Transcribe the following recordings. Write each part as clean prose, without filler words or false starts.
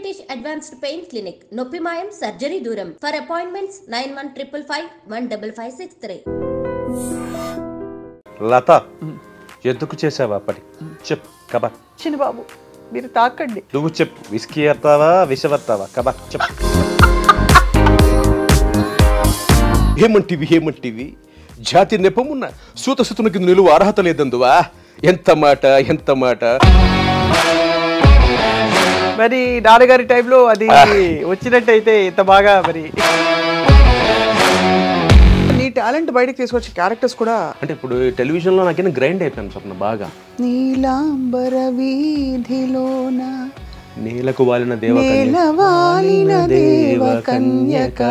British Advanced Pain Clinic, Noppimayam Surgery Duram. For appointments 9155515563. లత ఎందుకు చేసావా పని చెప్పు కబా చిన్న బాబు మీరు తాకండి. నువ్వు చెప్పు విస్కీ ఎత్తావా విషవత్తావా కబా చెప్పు. ఏమంటివి జాతి నెపమున్న సూతసుతుని కింద నిలువ అర్హత లేదందువా. ఎంత మాట. మరి నాన్నగారి టైంలో అది వచ్చినట్టయితే ఇంత బాగా మరి నీ టాలెంట్ బయటకు తీసుకొచ్చే క్యారెక్టర్స్ కూడా అంటే ఇప్పుడు టెలివిజన్లో నాకేనా గ్రైండ్ అయిపోయాను స్వప్న బాగా. నీలాంబర వీధిలోన నీలకు వాలిన దేవకన్యక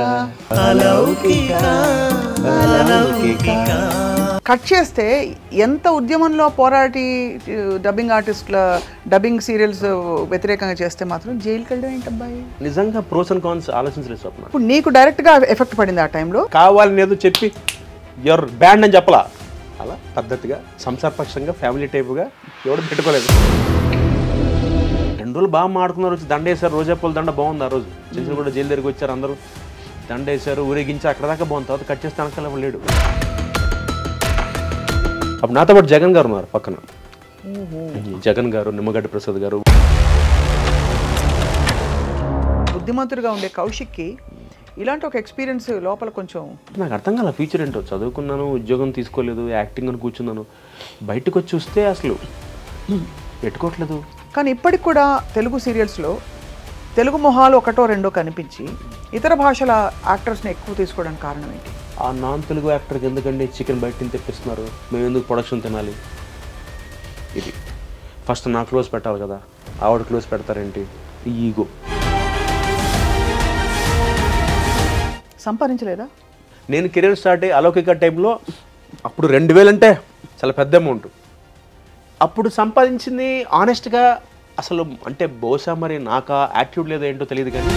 కట్ చేస్తే ఎంత ఉద్యమంలో పోరాటి డబ్బింగ్ ఆర్టిస్టుల డబ్బింగ్ సీరియల్స్ వ్యతిరేకంగా చేస్తే మాత్రం జైలుకి వెళ్ళడం ఏంటబ్బాయి. నిజంగా ప్రోస్ అండ్ కాన్స్ ఆలోచించలేదు స్వప్న. ఇప్పుడు నీకు డైరెక్ట్ గా ఎఫెక్ట్ పడింది ఆ టైంలో. కావాలని ఏదో చెప్పి ఎవరు బ్యాండ్ అని చెప్పలా, అలా పద్ధతిగా సంసారపక్షంగా ఫ్యామిలీ టైపుగా ఎవరు పెట్టుకోలేదు. 2 రోజులు బాగా మాడుతున్నారు, వచ్చి దండ వేశారు. రోజాపూల దండ బాగుంది ఆ రోజు. చిన్న కూడా జైలు దగ్గరికి వచ్చారు, అందరూ దండ వేశారు, ఊరేగించి అక్కడ దాకా బాగుంది. తర్వాత కట్ చేస్తే అనకాల లేడు. అప్పుడు నాతో పాటు జగన్ గారు ఉన్నారు పక్కన. జగన్ గారు, నిమ్మగడ్డ ప్రసాద్ గారు. బుద్ధిమంతుడిగా ఉండే కౌశిక్కి ఇలాంటి ఒక ఎక్స్పీరియన్స్ లోపల కొంచెం నాకు అర్థం కాల. ఫ్యూచర్ ఏంటో చదువుకున్నాను, ఉద్యోగం తీసుకోలేదు, యాక్టింగ్ అని కూర్చున్నాను. బయటకు వచ్చి చూస్తే అసలు పెట్టుకోవట్లేదు. కానీ ఇప్పటికి కూడా తెలుగు సీరియల్స్లో తెలుగు మొహాలు ఒకటో రెండో కనిపించి ఇతర భాషల యాక్టర్స్ని ఎక్కువ తీసుకోవడానికి కారణం ఏంటి? ఆ నాన్ తెలుగు యాక్టర్కి ఎందుకండి చికెన్ బయట తిని తెప్పిస్తున్నారు, మేము ఎందుకు ప్రొడక్షన్ తినాలి? ఇది ఫస్ట్ నా క్లోజ్ పెట్టాలి కదా, ఆవిడ క్లోజ్ పెడతారేంటి? ఈ ఈగో. సంపాదించలేదా? నేను కెరీర్ స్టార్ట్ అయ్యి అలౌకిక టైంలో అప్పుడు 2000 అంటే చాలా పెద్ద అమౌంట్. అప్పుడు సంపాదించింది ఆనెస్ట్గా అసలు అంటే బహుశా మరి నాకు ఆ యాటిట్యూడ్ లేదో ఏంటో తెలియదు కానీ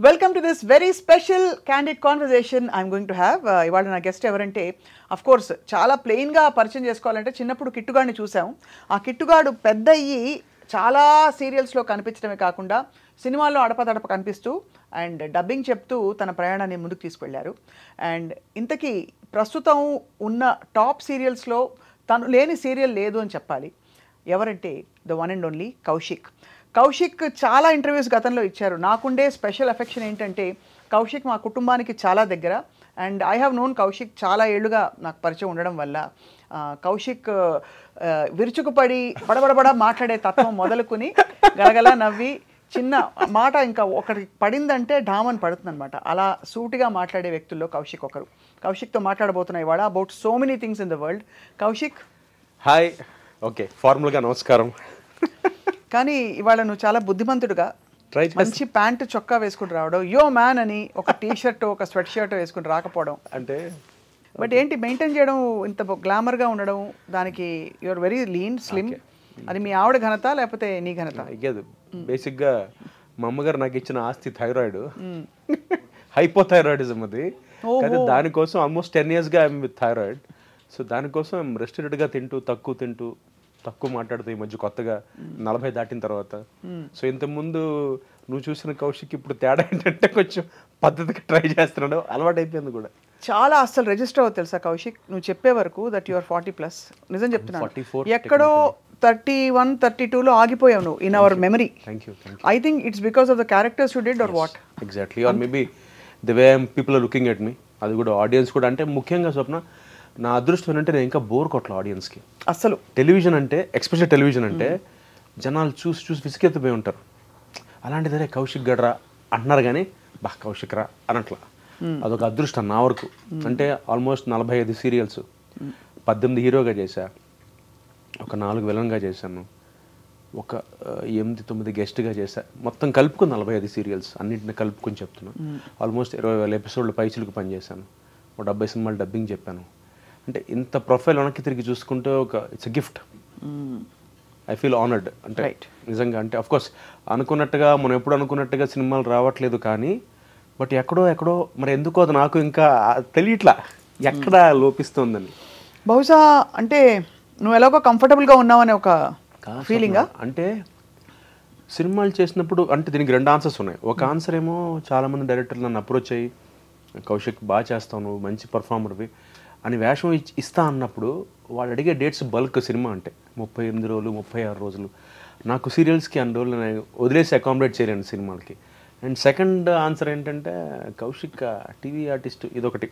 welcome to this very special candid conversation I'm going to have. ఇవాళ నా గెస్ట్ ఎవరంటే అఫ్ కోర్స్ చాలా ప్లెయిన్గా పరిచయం చేసుకోవాలంటే చిన్నప్పుడు కిట్టుగాడిని చూసాం. ఆ కిట్టుగాడు పెద్ద అయ్యి చాలా సీరియల్స్లో కనిపించడమే కాకుండా సినిమాల్లో అడపదడప కనిపిస్తూ అండ్ డబ్బింగ్ చెప్తూ తన ప్రయాణాన్ని ముందుకు తీసుకెళ్లారు. అండ్ ఇంతకీ ప్రస్తుతం ఉన్న టాప్ సీరియల్స్లో తను లేని సీరియల్ లేదు అని చెప్పాలి. ఎవరంటే the one and only Kaushik. Kaushik చాలా ఇంటర్వ్యూస్ గతంలో ఇచ్చారు. నాకుండే స్పెషల్ అఫెక్షన్ ఏంటంటే కౌశిక్ మా కుటుంబానికి చాలా దగ్గర. And I have known Kaushik చాలా ఏళ్ళుగా నాకు పరిచయం ఉండడం వల్ల కౌశిక్ విరుచుకుపడి బడబడబడ మాట్లాడే తత్వం మొదలుకొని గలగల నవ్వి చిన్న మాట ఇంకా ఒకటి పడిందంటే ఢామన్ పడుతుంది అనమాట. అలా సూటిగా మాట్లాడే వ్యక్తుల్లో కౌశిక్ ఒకరు. కౌశిక్తో మాట్లాడబోతున్నాయి ఇవాళ about so many things in the world. Kaushik hi. Okay, ఫార్మల్గా నమస్కారం. కానీ ఇవాళ నువ్వు చాలా బుద్ధిమంతుడుగా మంచి ప్యాంటు చొక్కా వేసుకుని రావడం, యో మ్యాన్ అని ఒక టీషర్ట్ ఒక స్వెట్ షర్ట్ వేసుకుని రాకపోవడం అంటే బట్ ఏంటి మెయింటైన్ చేయడం, ఇంత గ్లామర్గా ఉండడం, దానికి యూఆర్ వెరీ లీన్ స్లిమ్. అది మీ ఆవిడ ఘనత లేకపోతే నీ ఘనత? ఇవ్వదు. బేసిక్గా మా అమ్మగారు నాకు ఇచ్చిన ఆస్తి థైరాయిడ్, హైపోథైరాయిడిజం. అది కానీ దానికోసం ఆల్మోస్ట్ 10 yearsగా ఐఎమ్ విత్ థైరాయిడ్. సో దానికోసం రెస్ట్రిక్టెడ్గా తక్కువ మాట్లాడుతూ ఈ మధ్య కొత్తగా 40 దాటిన తర్వాత. సో ఇంతకుముందు నువ్వు చూసిన కౌశిక్ ఇప్పుడు తేడా ఏంటంటే కొంచెం పద్ధతిగా ట్రై చేస్తున్నాడు, అలవాటు అయిపోయింది కూడా. చాలా అసలు రిజిస్టర్ అవ్వదు తెలుసా కౌశిక్, నువ్వు చెప్పే వరకు దట్ యువర్ 40+. నిజం చెప్తున్నాను, ఎక్కడో 31, 32లో ఆగిపోయావు నువ్వు in our memory. I think it's because of the characters you did or what? Exactly. Or maybe the way people are looking at me. అది కూడా ఆడియన్స్ కూడా. అంటే ముఖ్యంగా స్వప్న నా అదృష్టం ఏంటంటే నేను ఇంకా బోర్ కొట్టలే ఆడియన్స్కి. అసలు టెలివిజన్ అంటే, ఎస్పెషల్లీ టెలివిజన్ అంటే జనాలు చూసి విసిగెత్తిపోయి ఉంటారు. అలాంటిదరే కౌశిక్ గడ్రా అంటున్నారు కానీ బా కౌశిక్ రా అనట్లా. అదొక అదృష్టం నా వరకు. అంటే ఆల్మోస్ట్ 45 సీరియల్స్, 18 హీరోగా చేశా, ఒక 4 విలన్గా చేశాను, ఒక 8-9 గెస్ట్గా చేశా. మొత్తం కలుపుకుని 45 సీరియల్స్ అన్నింటిని కలుపుకొని చెప్తున్నాను. ఆల్మోస్ట్ 20,000 ఎపిసోడ్లు పైచిలకు పనిచేశాను, ఒక 70 సినిమాలు డబ్బింగ్ చెప్పాను. అంటే ఇంత ప్రొఫైల్ వెనక్కి తిరిగి చూసుకుంటే it's a gift. I feel honoured. అంటే నిజంగా అంటే అఫ్కోర్స్ అనుకున్నట్టుగా మనం ఎప్పుడు అనుకున్నట్టుగా సినిమాలు రావట్లేదు, కానీ బట్ ఎక్కడో మరి ఎందుకో అది నాకు ఇంకా తెలియట్లా ఎక్కడ లోపిస్తుందని. బహుశా అంటే నువ్వు ఎలాగో కంఫర్టబుల్గా ఉన్నావనే ఒక ఫీలింగా? అంటే సినిమాలు చేసినప్పుడు అంటే దీనికి 2 ఆన్సర్స్ ఉన్నాయి. ఒక ఆన్సర్ ఏమో చాలామంది డైరెక్టర్లు నన్ను అప్రోచ్ అయ్యి కౌశిక్ బాగా చేస్తావు, నువ్వు మంచి పర్ఫార్మర్వి అని వేషం ఇస్తా అన్నప్పుడు వాళ్ళు అడిగే డేట్స్ బల్క్. సినిమా అంటే 38 రోజులు 36 రోజులు. నాకు సీరియల్స్కి అన్ని రోజులు నేను వదిలేసి అకామిడేట్ చేయలేను సినిమాలకి. అండ్ సెకండ్ ఆన్సర్ ఏంటంటే కౌశిక్ టీవీ ఆర్టిస్ట్ ఇదొకటి.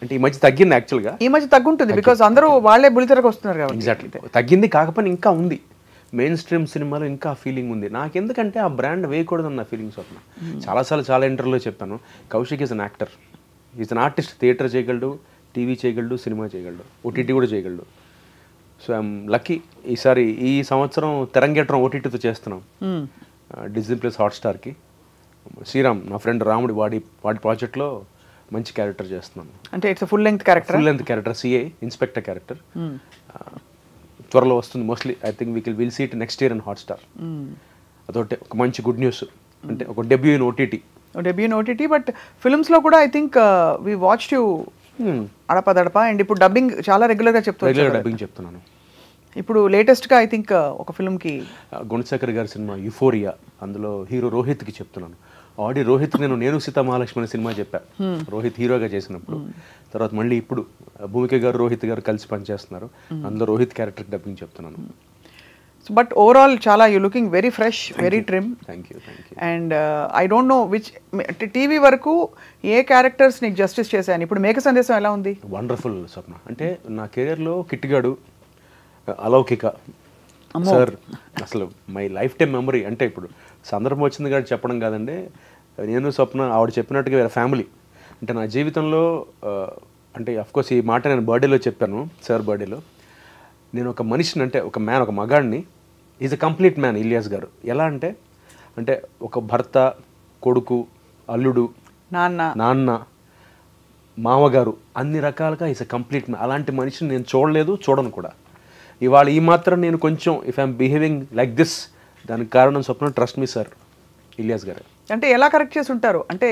అంటే ఈ మధ్య తగ్గింది యాక్చువల్గా. ఈ మధ్య తగ్గుంటుంది బికాజ్ అందరూ వాళ్ళే బుల్లితెరకు వస్తున్నారు కాబట్టి. ఎగ్జాక్ట్లీ తగ్గింది, కాకపోతే ఇంకా ఉంది మెయిన్ స్ట్రీమ్ సినిమాలో ఇంకా ఫీలింగ్ ఉంది. నాకెందుకంటే ఆ బ్రాండ్ వేయకూడదన్న ఫీలింగ్ స్వప్న. చాలాసార్లు చాలా ఇంటర్వ్యూలో చెప్పాను, Kaushik is an actor, is an artist. Theatre చేయగలడు, టీవీ చేయగలడు, సినిమా చేయగలడు, ఓటీటీ కూడా చేయగలడు. So I'm lucky. ఈసారి ఈ సంవత్సరం తెరంగేట్రం ఓటీటీతో చేస్తున్నాం డిజ్నీ ప్లస్ హాట్స్టార్కి. శ్రీరామ్ నా ఫ్రెండ్ రాముడి వాడి ప్రాజెక్ట్లో మంచి క్యారెక్టర్ చేస్తున్నాను. అంటే it's full length character CI inspector character. త్వరలో వస్తుంది mostly. I think will see it next year in Hotstar. అదొకటి ఒక మంచి గుడ్ న్యూస్. అంటే ఒక డెబ్యూ ఇన్ ఓటీటీ. బట్ ఫిల్మ్స్లో కూడా I think we watched you అడపదడప. అండ్ ఇప్పుడు డబ్బింగ్ చాలా రెగ్యులర్గా చెప్తున్నాను. ఇప్పుడు లేటెస్ట్గా ఐ థింక్ ఒక ఫిల్మ్కి గుణశేఖర్ గారి సినిమా యుఫోరియా, అందులో హీరో రోహిత్కి చెప్తున్నాను. ఆల్రెడీ రోహిత్ నేను సీతా మహాలక్ష్మి అనే సినిమా చెప్పాను రోహిత్ హీరోగా చేసినప్పుడు. తర్వాత మళ్ళీ ఇప్పుడు భూమిక గారు రోహిత్ గారు కలిసి పనిచేస్తున్నారు, అందులో రోహిత్ క్యారెక్టర్ డబ్బింగ్ చెప్తున్నాను. బట్ ఓవరాల్ చాలా you looking very fresh, very trim. Thank you. And I don't no which TV వరకు ఏ క్యారెక్టర్స్ నీకు జస్టిస్ చేశాను. ఇప్పుడు మేక సందేశం ఎలా ఉంది? వండర్ఫుల్ స్వప్న. అంటే నా కెరియర్లో కిట్టిగాడు, అలౌకిక సార్ అసలు మై లైఫ్ టైం మెమరీ. అంటే ఇప్పుడు సందర్భం వచ్చింది కాబట్టి చెప్పడం కాదండి, నేను స్వప్న ఆవిడ చెప్పినట్టుగా వేరే ఫ్యామిలీ. అంటే నా జీవితంలో అంటే అఫ్కోర్స్ ఈ మాట నేను బర్త్డేలో చెప్పాను, సార్ బర్త్డేలో. నేను ఒక మనిషిని, అంటే ఒక మ్యాన్, ఒక మగాడిని, is a complete man Ilyas garu. ఎలా అంటే ఒక భర్త, కొడుకు, అల్లుడు, నాన్న, మామగారు, అన్ని రకాలుగా ఈజ్ అ కంప్లీట్ మ్యాన్. అలాంటి మనిషిని నేను చూడలేదు, చూడను కూడా. ఇవాళ ఈ మాత్రం నేను కొంచెం if I'm behaving like this, దానికి కారణం స్వప్న ట్రస్ట్ మీ సార్ ఇలియాస్ గారు. అంటే ఎలా కరెక్ట్ చేసి ఉంటారు అంటే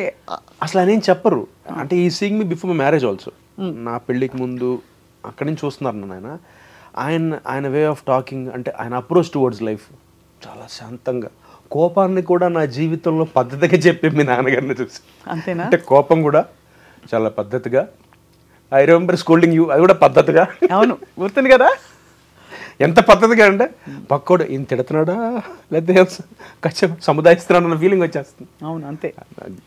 అసలు ఆయన ఏం చెప్పరు. అంటే ఈ seeing me before my marriage also, నా పెళ్ళికి ముందు అక్కడి నుంచి చూస్తున్నారు నన్ను. ఆయన వే ఆఫ్ టాకింగ్, అంటే ఆయన అప్రోచ్ టువర్డ్స్ లైఫ్ చాలా శాంతంగా. కోపాన్ని కూడా నా జీవితంలో పద్ధతిగా చెప్పే మీ నాన్నగారిని చూసి. అంతేనా? అంటే కోపం కూడా చాలా పద్ధతిగా. ఐ రిమెంబర్ స్కోల్డింగ్ యూ, అది కూడా పద్ధతిగా. అవును, గుర్తుంది కదా. ఎంత పద్ధతిగా అంటే పక్కోడు ఈయన తిడుతున్నాడా లేకపోతే కొంచెం సముదాయిస్తున్నాడు అన్న ఫీలింగ్ వచ్చేస్తుంది. అవును, అంతే.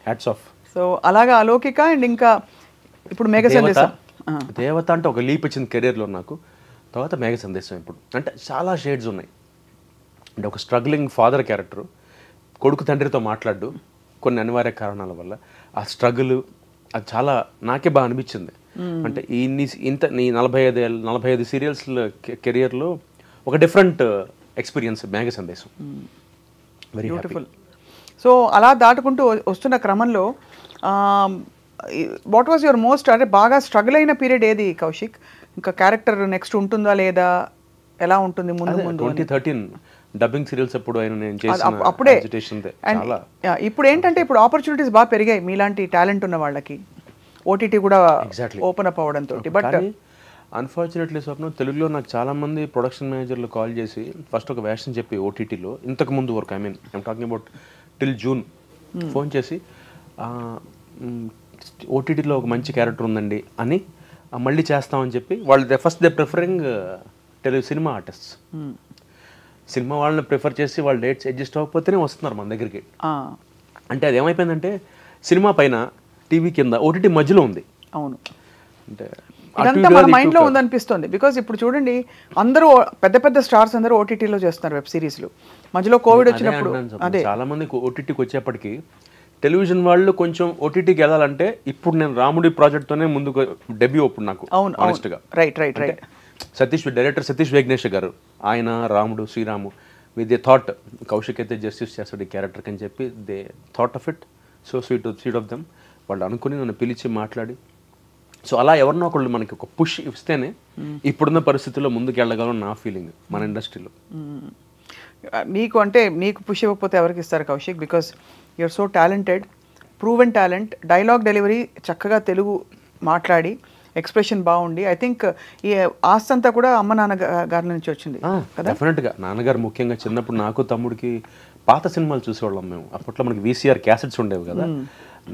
Hats off. సో అలాగా అలౌకిక. అండ్ ఇంకా ఇప్పుడు మేఘ సందేశం. దేవత అంటే ఒక లీప్ వచ్చింది కెరీర్లో నాకు. తర్వాత మేఘ సందేశం. ఇప్పుడు అంటే చాలా షేడ్స్ ఉన్నాయి. అంటే ఒక స్ట్రగ్లింగ్ ఫాదర్ క్యారెక్టరు, కొడుకు తండ్రితో మాట్లాడు కొన్ని అనివార్య కారణాల వల్ల. ఆ స్ట్రగుల్ అది చాలా నాకే బాగా అనిపించింది. అంటే నీ 45 సీరియల్స్ కెరియర్లో ఒక డిఫరెంట్ ఎక్స్పీరియన్స్ మేఘ సందేశం. Very beautiful. సో అలా దాటుకుంటూ వస్తున్న క్రమంలో వాట్ వాజ్ యువర్ మోస్ట్, అంటే బాగా స్ట్రగుల్ అయిన పీరియడ్ ఏది కౌశిక్? ఇంకా క్యారెక్టర్ నెక్స్ట్ ఉంటుందా లేదా, ఎలా ఉంటుంది ముందు? 2013 డబ్బింగ్ సీరియల్స్ అప్పుడు ఆయన నేను చేసిన అప్పుడే. చాలా. ఇప్పుడు ఏంటంటే ఇప్పుడు ఆపర్చునిటీస్ బాగా పెరిగాయి మీలాంటి టాలెంట్ ఉన్న వాళ్ళకి, ఓటీటీ కూడా ఓపెన్ అప్ అవ్వడంతో. బట్ అన్ఫార్చునేట్లీ స్వప్న, తెలుగులో నాకు చాలామంది ప్రొడక్షన్ మేనేజర్లు కాల్ చేసి ఫస్ట్ ఒక వేషన్ చెప్పి ఓటీటీలో ఇంతకు ముందు వరకు, I'm talking about till June, phone చేసి ఓటీటీలో ఒక మంచి క్యారెక్టర్ ఉందండి అని మళ్ళీ చేస్తామని చెప్పి వాళ్ళు first they preferring cinema artists. Cinema వాళ్ళని ప్రిఫర్ చేసి వాళ్ళ డేట్స్ అడ్జస్ట్ అవ్వకపోతేనే వస్తున్నారు మన దగ్గరికి. అంటే అది ఏమైపోయిందంటే సినిమా పైన టీవీ కింద ఓటీటీ మధ్యలో ఉంది. అవును, అంటే ఇదంతా మన మైండ్లో ఉందనిపిస్తుంది. బికాజ్ ఇప్పుడు చూడండి, అందరూ పెద్ద పెద్ద స్టార్స్ అందరూ ఓటీటీలో చేస్తున్నారు వెబ్ సిరీస్లు. మధ్యలో కోవిడ్ వచ్చినప్పుడు అదే చాలా మంది ఓటీటీకి వచ్చేప్పటికి టెలివిజన్ వాళ్ళు కొంచెం ఓటీటీకి వెళ్ళాలంటే ఇప్పుడు నేను రాముడి ప్రాజెక్ట్తోనే ముందుకు డెబ్యూ అప్పుడు నాకు. అవును, ఆనెస్ట్గా. రైట్. డైరెక్టర్ సతీష్ వేగ్నేష్ గారు, ఆయన రాముడు Sriramu with they thought Kaushik అయితే జస్టిస్ చేస్తాడు ఈ క్యారెక్టర్కి అని చెప్పి they thought of it. So sweet of them. వాళ్ళు అనుకుని నన్ను పిలిచి మాట్లాడి, సో అలా ఎవరినో ఒకళ్ళు మనకి ఒక పుష్ ఇస్తేనే ఇప్పుడున్న పరిస్థితుల్లో ముందుకు వెళ్ళగలం నా ఫీలింగ్ మన ఇండస్ట్రీలో. నీకు పుష్ ఇవ్వకపోతే ఎవరికి ఇస్తారు Kaushik? Because you're so talented. Proven talent, dialogue delivery చక్కగా తెలుగు మాట్లాడి ఎక్స్ప్రెషన్ బాగుండి. ఐ థింక్ ఈ ఆస్తి అంతా కూడా అమ్మ నాన్న గారి నుంచి వచ్చింది కదా. డెఫినెట్గా నాన్నగారు ముఖ్యంగా చిన్నప్పుడు నాకు తమ్ముడికి పాత సినిమాలు చూసేవాళ్ళం మేము. అప్పట్లో మనకి VCR క్యాసెట్స్ ఉండేవి కదా.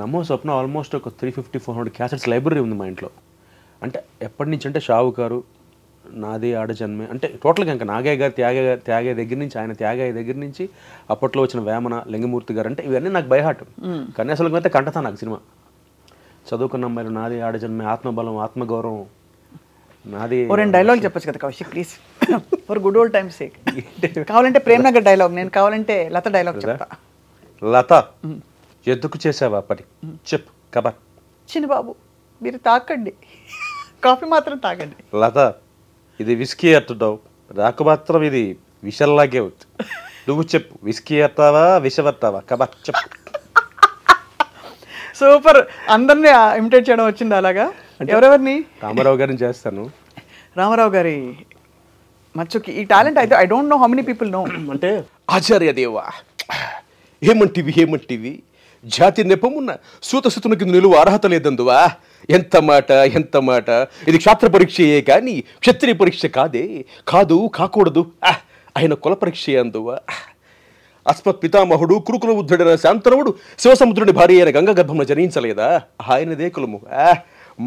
నమో స్వప్న ఆల్మోస్ట్ ఒక 350-400 క్యాసెట్స్ లైబ్రరీ ఉంది మా ఇంట్లో. అంటే ఎప్పటి నుంచి అంటే షావుకారు, నాదే ఆడజన్మే, అంటే టోటల్గా ఇంకా నాగయ్య గారు త్యాగయ్య దగ్గర నుంచి, ఆయన త్యాగయ్య దగ్గర నుంచి అప్పట్లో వచ్చిన వేమన, లింగమూర్తి గారు, అంటే ఇవన్నీ నాకు బైహార్ట్. కన్యాశుల్కం అయితే కంటతా నాకు సినిమా. చదువుకున్న అమ్మాయిలు, నాది ఆడజన్మే, ఆత్మబలం, ఆత్మగౌరవం, నాది. రెండు డైలాగ్ చెప్పచ్చు కదా Kaushik please, for good old times sake. కావాలంటే ప్రేమ్ నగర్ డైలాగ్, నేను కావాలంటే లత డైలాగ్ చెప్తా. లత ఎందుకు చేసావా పని చెప్పు కబర్. చిన్న బాబు మీరు తాకండి, కాఫీ మాత్రం తాగండి. లత ఇది విస్కీ అట్టుతావు, నాకు మాత్రం ఇది విషల్లాగే ఉంది. నువ్వు చెప్పు, విస్కీ అట్టావా విషవట్టావా కబర్ చెప్పు. సూపర్, అందరినీ ఇమిటేట్ చేయడం వచ్చింది అలాగా. ఎవరెవరిని? రామారావు గారిని చేస్తాను. రామారావు గారి మచ్చుకి ఈ టాలెంట్ అయితే I don't know how many people know. అంటే ఆచార్య దేవా ఏమంటివి జాతి నెపమున్న సూతసుతుని కింద నిలువ అర్హత లేదందువా. ఎంత మాట, ఇది క్షాత్ర పరీక్షయే కానీ క్షత్రియ పరీక్ష కాదు కాకూడదు. ఆయన కుల పరీక్ష అందువా. అస్మత్ పితామహుడు కురుకుల బుద్ధుడైన శాంతనవుడు శివసముద్రుని భార్య అయిన గంగ గర్భంలో జనించలేదా. ఆయనదే కులము.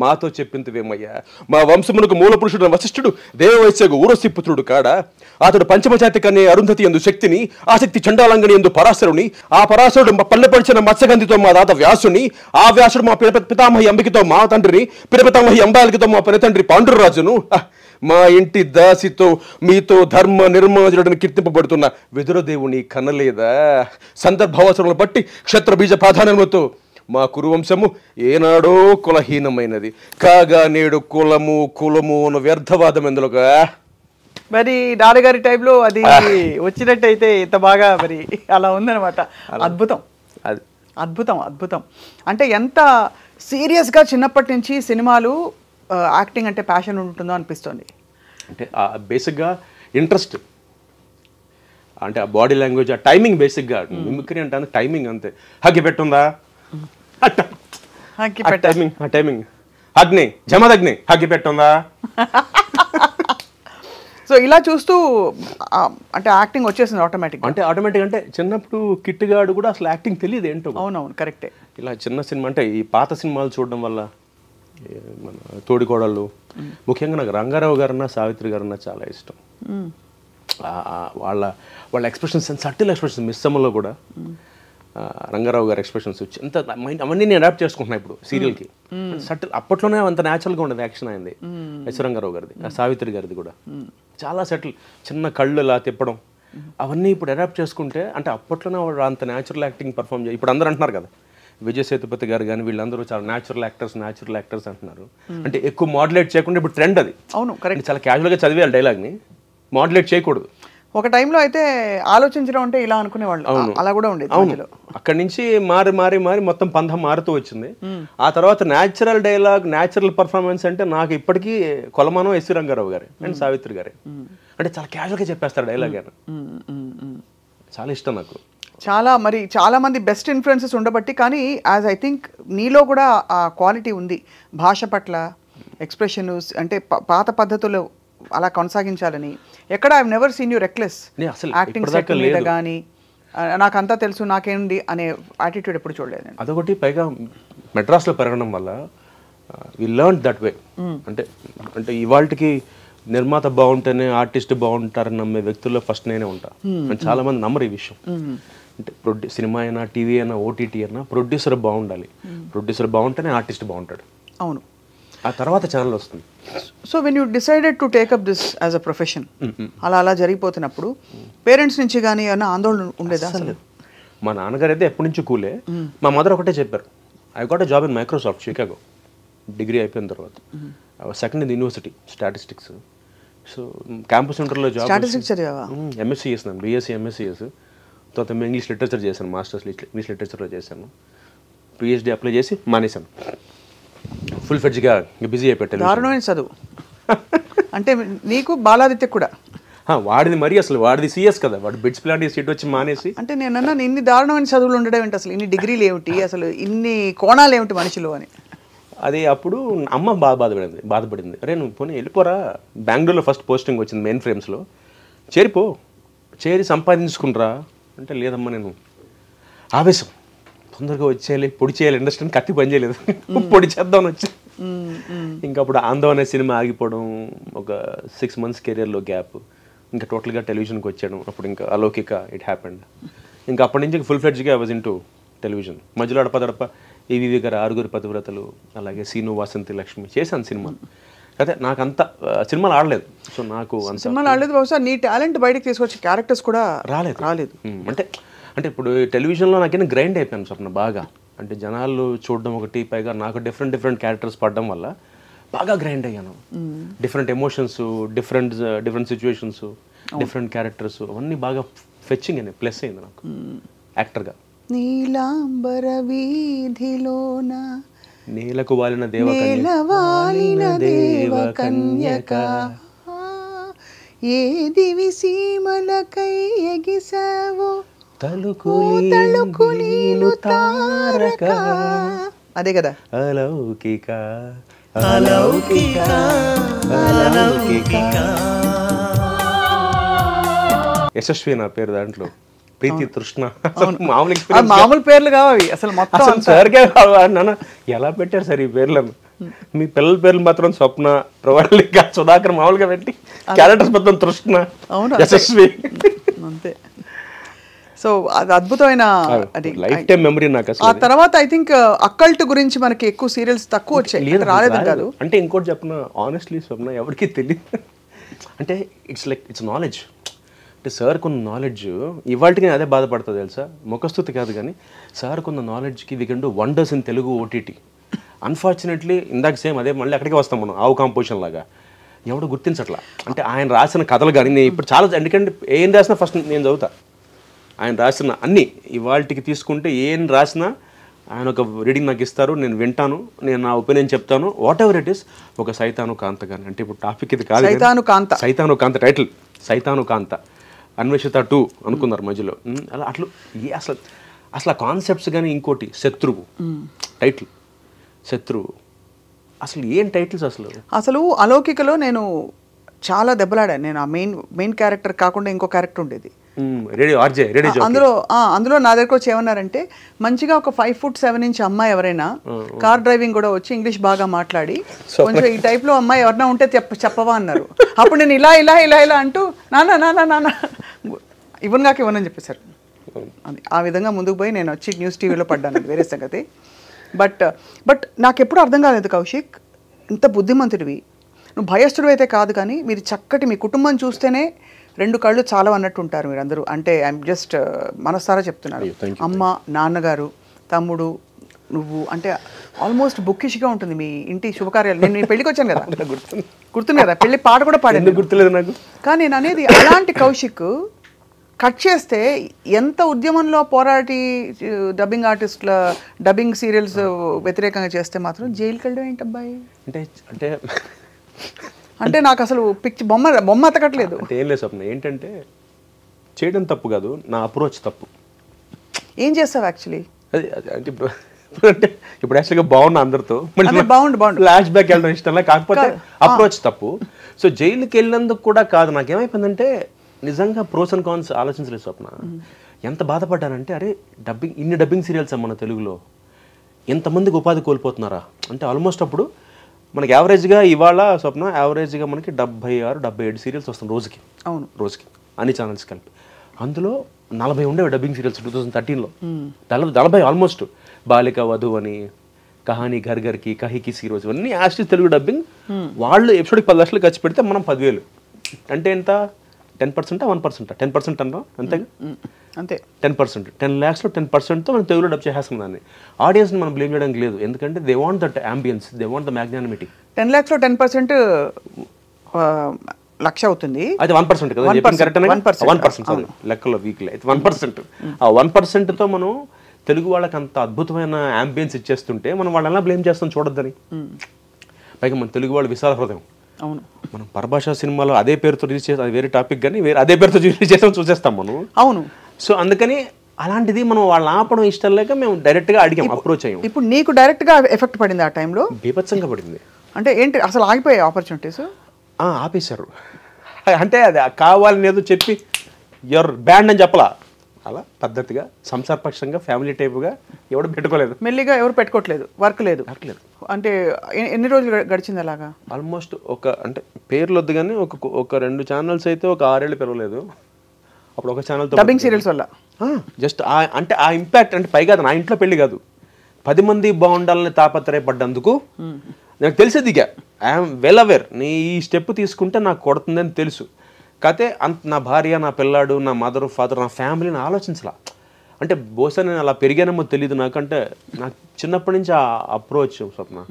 మాతో చెప్పిందివేమయ్యా. మా వంశమునకు మూల పురుషుడు వశిష్ఠుడు దేవవైశ్యకు ఊరసి పుత్రుడు కాడా. అతడు పంచమజాతి కనే అరుంధతి ఎందు శక్తిని, ఆసక్తి చండాలంగని ఎందు పరాశరుని, ఆ పరాశరుడు పల్లెపడిచిన మత్స్యగంధితో మా తాత వ్యాసుని, ఆ వ్యాసుడు మా పితామహి అంబికతో మా తండ్రిని, పితామహి అంబాలికతో మా పెనతండ్రి పాండురాజును. మా ఇంటి దాసితో మీతో ధర్మ నిర్మాజుడని కీర్తింపబడుతున్న విదురదేవుని కనలేదా. సందర్భావసరములను బట్టి క్షత్రబీజ ప్రాధాన్యములతో మా కురువంశము ఏనాడో కులహీనమైనది కాగా నేడు కులము అన్న వ్యర్థవాదం ఎందులోగా. మరి నాన్నగారి టైంలో అది వచ్చినట్టయితే ఇంత బాగా మరి అలా ఉందన్నమాట. అద్భుతం. అంటే ఎంత సీరియస్గా చిన్నప్పటి నుంచి సినిమాలు, యాక్టింగ్ అంటే ప్యాషన్ ఉంటుందో అనిపిస్తుంది. అంటే బేసిక్గా ఇంట్రెస్ట్, అంటే ఆ బాడీ లాంగ్వేజ్, ఆ టైమింగ్, బేసిక్గా మిమిక్రీ అంటే టైమింగ్ అంతే. హగ్గి పెట్టుందా టైమింగ్, అగ్ని జమదగ్ని హగ్గి పెట్టుందా. సో ఇలా చూస్తూ అంటే యాక్టింగ్ వచ్చేసింది ఆటోమేటిక్. అంటే ఆటోమేటిక్ అంటే చిన్నప్పుడు కిట్టుగాడు కూడా అసలు యాక్టింగ్ తెలియదు ఏంటో. అవునవును కరెక్టే. ఇలా చిన్న సినిమా అంటే ఈ పాత సినిమాలు చూడడం వల్ల, మన తోడికోడళ్ళు, ముఖ్యంగా నాకు రంగారావు గారన్నా సావిత్రి గారన్నా చాలా ఇష్టం. వాళ్ళ ఎక్స్ప్రెషన్స్, సటిల్ ఎక్స్ప్రెషన్స్, మిస్సమ్మలో కూడా రంగారావు గారి ఎక్స్ప్రెషన్స్ వచ్చి అంత అవన్నీ నేను అడాప్ట్ చేసుకుంటున్నా ఇప్పుడు సీరియల్కి. సటిల్, అప్పట్లోనే అంత న్యాచురల్గా ఉండదు యాక్షన్ అయింది. రంగారావు గారిది, సావిత్రి గారిది కూడా చాలా సెటిల్, చిన్న కళ్ళు ఇలా తిప్పడం, అవన్నీ ఇప్పుడు అడాప్ట్ చేసుకుంటే, అంటే అప్పట్లోనే వాళ్ళు అంత న్యాచురల్ యాక్టింగ్ పర్ఫామ్ చేయాలి. ఇప్పుడు అందరూ అంటున్నారు కదా, విజయ్ సేతుపతి గారు కానీ వీళ్ళందరూ చాలా న్యాచురల్ యాక్టర్స్ అంటున్నారు. అంటే ఎక్కువ మాడ్యులేట్ చేయకుండా ఇప్పుడు ట్రెండ్ అది. అవును కరెక్ట్. చాలా క్యాజువల్గా చదివేయాలి డైలాగ్ని, మాడ్యులేట్ చేయకూడదు. ఒక టైంలో అయితే ఆలోచించడం అంటే ఇలా అనుకునేవాళ్ళు, అలా కూడా ఉండేది. అవును, అక్కడి నుంచి మారి మొత్తం పంధం మారుతూ వచ్చింది. ఆ తర్వాత న్యాచురల్ డైలాగ్, న్యాచురల్ పర్ఫార్మెన్స్ అంటే నాకు ఇప్పటికీ కొలమానం రంగారావు గారు అండ్ సావిత్రి గారే. అంటే చాలా క్యాజువల్గా చెప్పేస్తారు డైలాగ్ అని. చాలా ఇష్టం నాకు. చాలా మంది బెస్ట్ ఇన్ఫ్లుయెన్సెస్ ఉండబట్టి, కానీ యాజ్ ఐ థింక్ నీలో కూడా ఆ క్వాలిటీ ఉంది భాష పట్ల, ఎక్స్ప్రెషన్, అంటే పాత పద్ధతుల్లో అలా కొనసాగించాలని. ఎక్కడ I never seen you reckless acting set మీద కానీ, నాకంతా తెలుసు నాకేంది అనే యాటిట్యూడ్ ఎప్పుడు చూడలేదు. అదొకటి, పైగా మెడ్రాస్లో పెరగడం వల్ల వి లెర్న్ దట్ వే. అంటే ఇవాళకి నిర్మాత బాగుంటేనే ఆర్టిస్ట్ బాగుంటారని నమ్మే వ్యక్తుల్లో ఫస్ట్ నేనే ఉంటా. చాలా మంది నమ్మరు ఈ విషయం. అంటే సినిమా అయినా, టీవీ అయినా, ఓటీటీ అయినా ప్రొడ్యూసర్ బాగుండాలి. ప్రొడ్యూసర్ బాగుంటేనే ఆర్టిస్ట్ బాగుంటాడు. అవును, ఆ తర్వాత ఛానల్ వస్తుంది. So when you decided to take up this as a profession, అలా జరిగిపోతున్నప్పుడు పేరెంట్స్ నుంచి కానీ ఏమైనా ఆందోళన ఉండేదా? అసలు మా నాన్నగారు అయితే ఎప్పటి నుంచి కూలే. మా మదర్ ఒకటే చెప్పారు, I got a job in Microsoft Chicago. Degree అయిపోయిన తర్వాత second in university statistics. So campus సెంటర్లో జాబ్. స్టాటిస్టిక్స్ చదివావా? ఎంఎస్సీ చేసినాను, బీఎస్సీ ఎంఎస్సీ చేసి తర్వాత ఇంగ్లీష్ లిటరేచర్ చేశాను, మాస్టర్స్ ఇంగ్లీష్ లిటరేచర్లో చేశాను. పిహెచ్డీ అప్లై చేసి మానేశాను. ఫుల్ ఫెడ్జ్గా బిజీ అయిపోయాను. దారుణమైన చదువు. అంటే నీకు బాలాదిత్య కూడా వాడిది మరీ అసలు వాడిది సీఎస్ కదా, వాడు బిట్స్ ప్లాంట్ సీట్ వచ్చి మానేసి. అంటే నేనన్నా ఇన్ని దారుణమైన చదువులు ఉండడం ఏంటి అసలు, ఇన్ని డిగ్రీలు ఏమిటి అసలు, ఇన్ని కోణాలు ఏమిటి మనిషిలో అని. అది అప్పుడు అమ్మ బాధపడింది. అరే నువ్వు పోనీ వెళ్ళిపోరా, బెంగళూరులో ఫస్ట్ పోస్టింగ్ వచ్చింది మెయిన్ ఫ్రేమ్స్లో, చేరి సంపాదించుకునిరా అంటే, లేదమ్మా నేను ఆవేశం తొందరగా వచ్చేయాలి, పొడి చేయాలి, ఇండస్ట్రీని కత్తి పని చేయలేదు, పొడి చేద్దామని వచ్చి. ఇంకా అప్పుడు ఆందో అనే సినిమా ఆగిపోవడం, ఒక 6 months కెరియర్లో గ్యాప్, ఇంకా టోటల్గా టెలివిజన్కి వచ్చాను. అప్పుడు ఇంకా అలౌకిక ఇట్ హ్యాపెండ్. ఇంకా అప్పటి నుంచి ఫుల్ ఫ్లెడ్జ్గా ఐ వాజ్ ఇంటూ టెలివిజన్. మధ్యలో అడపదడప ఈవీవి గారు 6 పతివ్రతలు, అలాగే సీను వాసంతి లక్ష్మి చేశాను సినిమా. అయితే నాకు అంత సినిమాలు ఆడలేదు. సో నాకు అంత సినిమాలు ఆడలేదు, బహుశా నీ టాలెంట్ బయటకు తీసుకొచ్చే క్యారెక్టర్స్ కూడా రాలేదు. అంటే ఇప్పుడు టెలివిజన్లో నాకేనా గ్రైండ్ అయిపోయాను స్వప్న బాగా. అంటే జనాలు చూడడం ఒకటి, పైగా నాకు డిఫరెంట్ క్యారెక్టర్స్ పడడం వల్ల బాగా గ్రైండ్ అయ్యాను. Different emotions, different situations, different characters, అవన్నీ బాగా ఫెచ్చింగ్ అని ప్లస్ అయింది నాకు యాక్టర్గా. నీలాంబర వీధిలోన నేలకు వాలిన దేవకన్యక ఏ దివి సీమలకై ఎగిసావో తలుకులీను తారక. అదే కదా అలౌకిక యశస్వి నా పేరు, దాంట్లో ప్రీతి తృష్ణ. మామూలు పేర్లు కావాలి అసలు, మొత్తం సార్కే నాన్న ఎలా పెట్టారు సార్ ఈ పేర్లను? మీ పిల్లల పేర్లు మాత్రం స్వప్న, ప్రవళిక, సుధాకర్ మామూలుగా పెట్టి క్యారెక్టర్స్ మొత్తం తృష్ణ, యశస్వి అంతే. సో అది అద్భుతమైన లైఫ్ టైం మెమరీ నాకు. ఆ తర్వాత ఐ థింక్ అక్కల్ట్ గురించి మనకి ఎక్కువ సీరియల్స్ తక్కువ వచ్చాయి, రాలేదు కాదు. అంటే ఇంకోటి చెప్పిన ఆనెస్ట్లీ స్వప్న ఎవరికి తెలియదు. అంటే ఇట్స్ నాలెడ్జ్. అంటే సార్ కొన్న నాలెడ్జ్ ఇవాళకి నేను అదే బాధపడుతుంది తెలుసా, ముఖస్తుతి కాదు కానీ సార్ కొన్న నాలెడ్జ్కి we can do wonders in Telugu OTT. Unfortunately ఇందాక సేమ్ అదే మళ్ళీ అక్కడికే వస్తాం మనం, ఆవు కాంపోజిషన్ లాగా ఎవడు గుర్తించట్లా. అంటే ఆయన రాసిన కథలు కానీ నేను ఇప్పుడు చాలా, ఎందుకంటే ఏం రాసినా ఫస్ట్ నేను చదువుతా. ఆయన రాసిన అన్నీ ఇవాళకి తీసుకుంటే ఏం రాసినా ఆయన ఒక రీడింగ్ నాకు ఇస్తారు, నేను వింటాను, నేను నా ఒపీనియన్ చెప్తాను, వాట్ ఎవర్ ఇట్ ఈస్. ఒక సైతాను కాంత కానీ, అంటే ఇప్పుడు టాపిక్ ఇది కాదు, సైతాను కాంత టైటిల్, సైతాను కాంత అన్వేషిత 2 అనుకున్నారు మధ్యలో. అలా అట్లు అసలు ఆ కాన్సెప్ట్స్ కానీ, ఇంకోటి శత్రువు టైటిల్, శత్రువు అసలు ఏం టైటిల్స్ అసలు అలౌకికలో నేను చాలా దెబ్బలాడాను. నేను ఆ మెయిన్ క్యారెక్టర్ కాకుండా ఇంకో క్యారెక్టర్ ఉండేది అందులో నా దగ్గరకు వచ్చి ఏమన్నారంటే, మంచిగా ఒక 5'7" అమ్మాయి ఎవరైనా కార్ డ్రైవింగ్ కూడా వచ్చి ఇంగ్లీష్ బాగా మాట్లాడి కొంచెం ఈ టైప్లో అమ్మాయి ఎవరైనా ఉంటే చెప్పవా అన్నారు. అప్పుడు నేను ఇలా ఇలా ఇలా ఇలా అంటూ నాన్న ఇవ్వనని చెప్పేశారు. అది ఆ విధంగా ముందుకు పోయి నేను వచ్చి న్యూస్ టీవీలో పడ్డాను, అది వేరే సంగతి. బట్ నాకు ఎప్పుడు అర్థం కాలేదు కౌశిక్, ఇంత బుద్ధిమంతుడివి, నువ్వు భయస్థుడు అయితే కాదు, కానీ మీరు చక్కటి మీ కుటుంబం చూస్తేనే 2 కళ్ళు చాలా అన్నట్టు ఉంటారు మీరందరూ. అంటే ఐఎమ్ జస్ట్ మనసారా చెప్తున్నారు. అమ్మ, నాన్నగారు, తమ్ముడు, నువ్వు, అంటే ఆల్మోస్ట్ బుక్కిష్గా ఉంటుంది మీ ఇంటి శుభకార్యాలు. నేను మీ పెళ్ళికి వచ్చాను కదా, గుర్తుంది కదా, పెళ్లి పాట కూడా పాడాను, గుర్తులేదు నాకు. కానీ నేను అనేది అలాంటి కౌశిక్ కట్ చేస్తే ఎంత ఉద్యమంలో పోరాటి డబ్బింగ్ ఆర్టిస్టుల డబ్బింగ్ సీరియల్స్ వ్యతిరేకంగా చేస్తే మాత్రం జైలుకి వెళ్ళడం ఏంటబ్బాయి? అంటే అంటే నాకు అసలు బొమ్మ అతకట్లేదు. అంటే ఏం లేదు స్వప్న, ఏంటంటే చేయడం తప్పు కాదు, నా అప్రోచ్ తప్పు. ఏం చేస్తావు యాక్చువల్లీ? అది అంటే ఇప్పుడు యాక్చువల్గా బాగున్నా అందరితో, బాగుండు ఫ్లాష్ బ్యాక్ వెళ్ళడం ఇష్టంలా, కాకపోతే అప్రోచ్ తప్పు. సో జైలుకి వెళ్ళినందుకు కూడా కాదు, నాకేమైపోయిందంటే నిజంగా ప్రోస్ అండ్ కాన్స్ ఆలోచించలేదు స్వప్న. ఎంత బాధపడ్డానంటే, అరే ఇన్ని డబ్బింగ్ సీరియల్స్ మన తెలుగులో ఎంతమందికి ఉపాధి కోల్పోతున్నారా అంటే. ఆల్మోస్ట్ అప్పుడు మనకి యావరేజ్గా ఇవాళ స్వప్న యావరేజ్గా మనకి 76-77 సీరియల్స్ వస్తుంది రోజుకి. అవును, రోజుకి అన్ని ఛానల్స్ కలిపి. అందులో 40 ఉండేవి డబ్బింగ్ సీరియల్స్ 2013లో. 40 ఆల్మోస్ట్. బాలిక వధు అని, కహానీ ఘర్ ఘర్కి, కహికి సీరోజ్, ఇవన్నీ యాస్టిస్ తెలుగు డబ్బింగ్. వాళ్ళు ఎపిసోడ్కి 10 లక్షలు ఖర్చు పెడితే మనం 10,000 అంటే ఎంత, 10%, 1%, 10% అన్నా అంతేగా, అంతే 10%. 10 lakhsలో 10%తో మనం తెలుగులో డబ్ చేసేస్తున్నాం దాన్ని. ఆడియన్స్ని మనం బ్లేమ్ చేయడానికి లేదు, ఎందుకంటే they want that ambience, they want the magnanimity. 10 lakhsలో 10% లక్ష అవుతుంది, అది 1% కదా, 1% లెక్కలో వీక్లీ అయితే 1%. ఆ 1%తో మనం తెలుగు వాళ్ళకి అంత అద్భుతమైన అంబియన్స్ ఇచ్చేస్తుంటే మనం వాళ్ళని ఎలా బ్లేమ్ చేస్తాం చూడొద్దని. పైగా మన తెలుగు వాళ్ళు విశాల హృదయం, అవును, మనం పరభాషా సినిమాలో అదే పేరుతో రిలీజ్ చేస్తాం, అది వేరే టాపిక్, కానీ వేరే అదే పేరుతో రిలీజ్ చేస్తాం చూసేస్తాం మనం. అవును. సో అందుకని అలాంటిది మనం వాళ్ళని ఆపడం ఇష్టం లేక మేము డైరెక్ట్గా అడిగాం, అప్రోచ్ అయ్యాం. ఇప్పుడు నీకు డైరెక్ట్గా ఎఫెక్ట్ పడింది ఆ టైంలో? బీభత్సంగా పడింది. అంటే ఏంటి అసలు ఆగిపోయాయి ఆపర్చునిటీస్? ఆపేశారు. అంటే అది కావాలని ఏదో చెప్పి ఎవరు బ్యాండ్ అని చెప్పలా, అలా పద్ధతిగా సంసారపక్షంగా ఫ్యామిలీ టైప్గా ఎవడు పెట్టుకోలేదు. మెల్లిగా ఎవరు పెట్టుకోవట్లేదు, వర్క్ లేదు. అంటే ఎన్ని రోజులు గడిచింది అలాగా? ఆల్మోస్ట్ అంటే పేర్లు వద్దు కానీ ఒక 2 ఛానల్స్ అయితే ఒక 6 ఏళ్ళు పెరగలేదు. అప్పుడు ఒక ఛానల్తో డబ్బింగ్ సీరియల్స్ వల్ల జస్ట్ అంటే ఆ ఇంపాక్ట్, అంటే పైగా నా ఇంట్లో పెళ్లి కాదు, 10 మంది బాగుండాలని తాపత్రయపడ్డందుకు నాకు తెలిసేది. ఇక ఐఎమ్ వెల్ అవేర్, నీ ఈ స్టెప్ తీసుకుంటే నాకు కొడుతుందని తెలుసు. కాకపోతే నా భార్య, నా పిల్లాడు, నా మదర్ ఫాదర్, నా ఫ్యామిలీని ఆలోచించలా. అంటే బహుశా నేను అలా పెరిగానేమో తెలియదు నాకంటే, నాకు చిన్నప్పటి నుంచి ఆ అప్రోచ్ స్వప్న,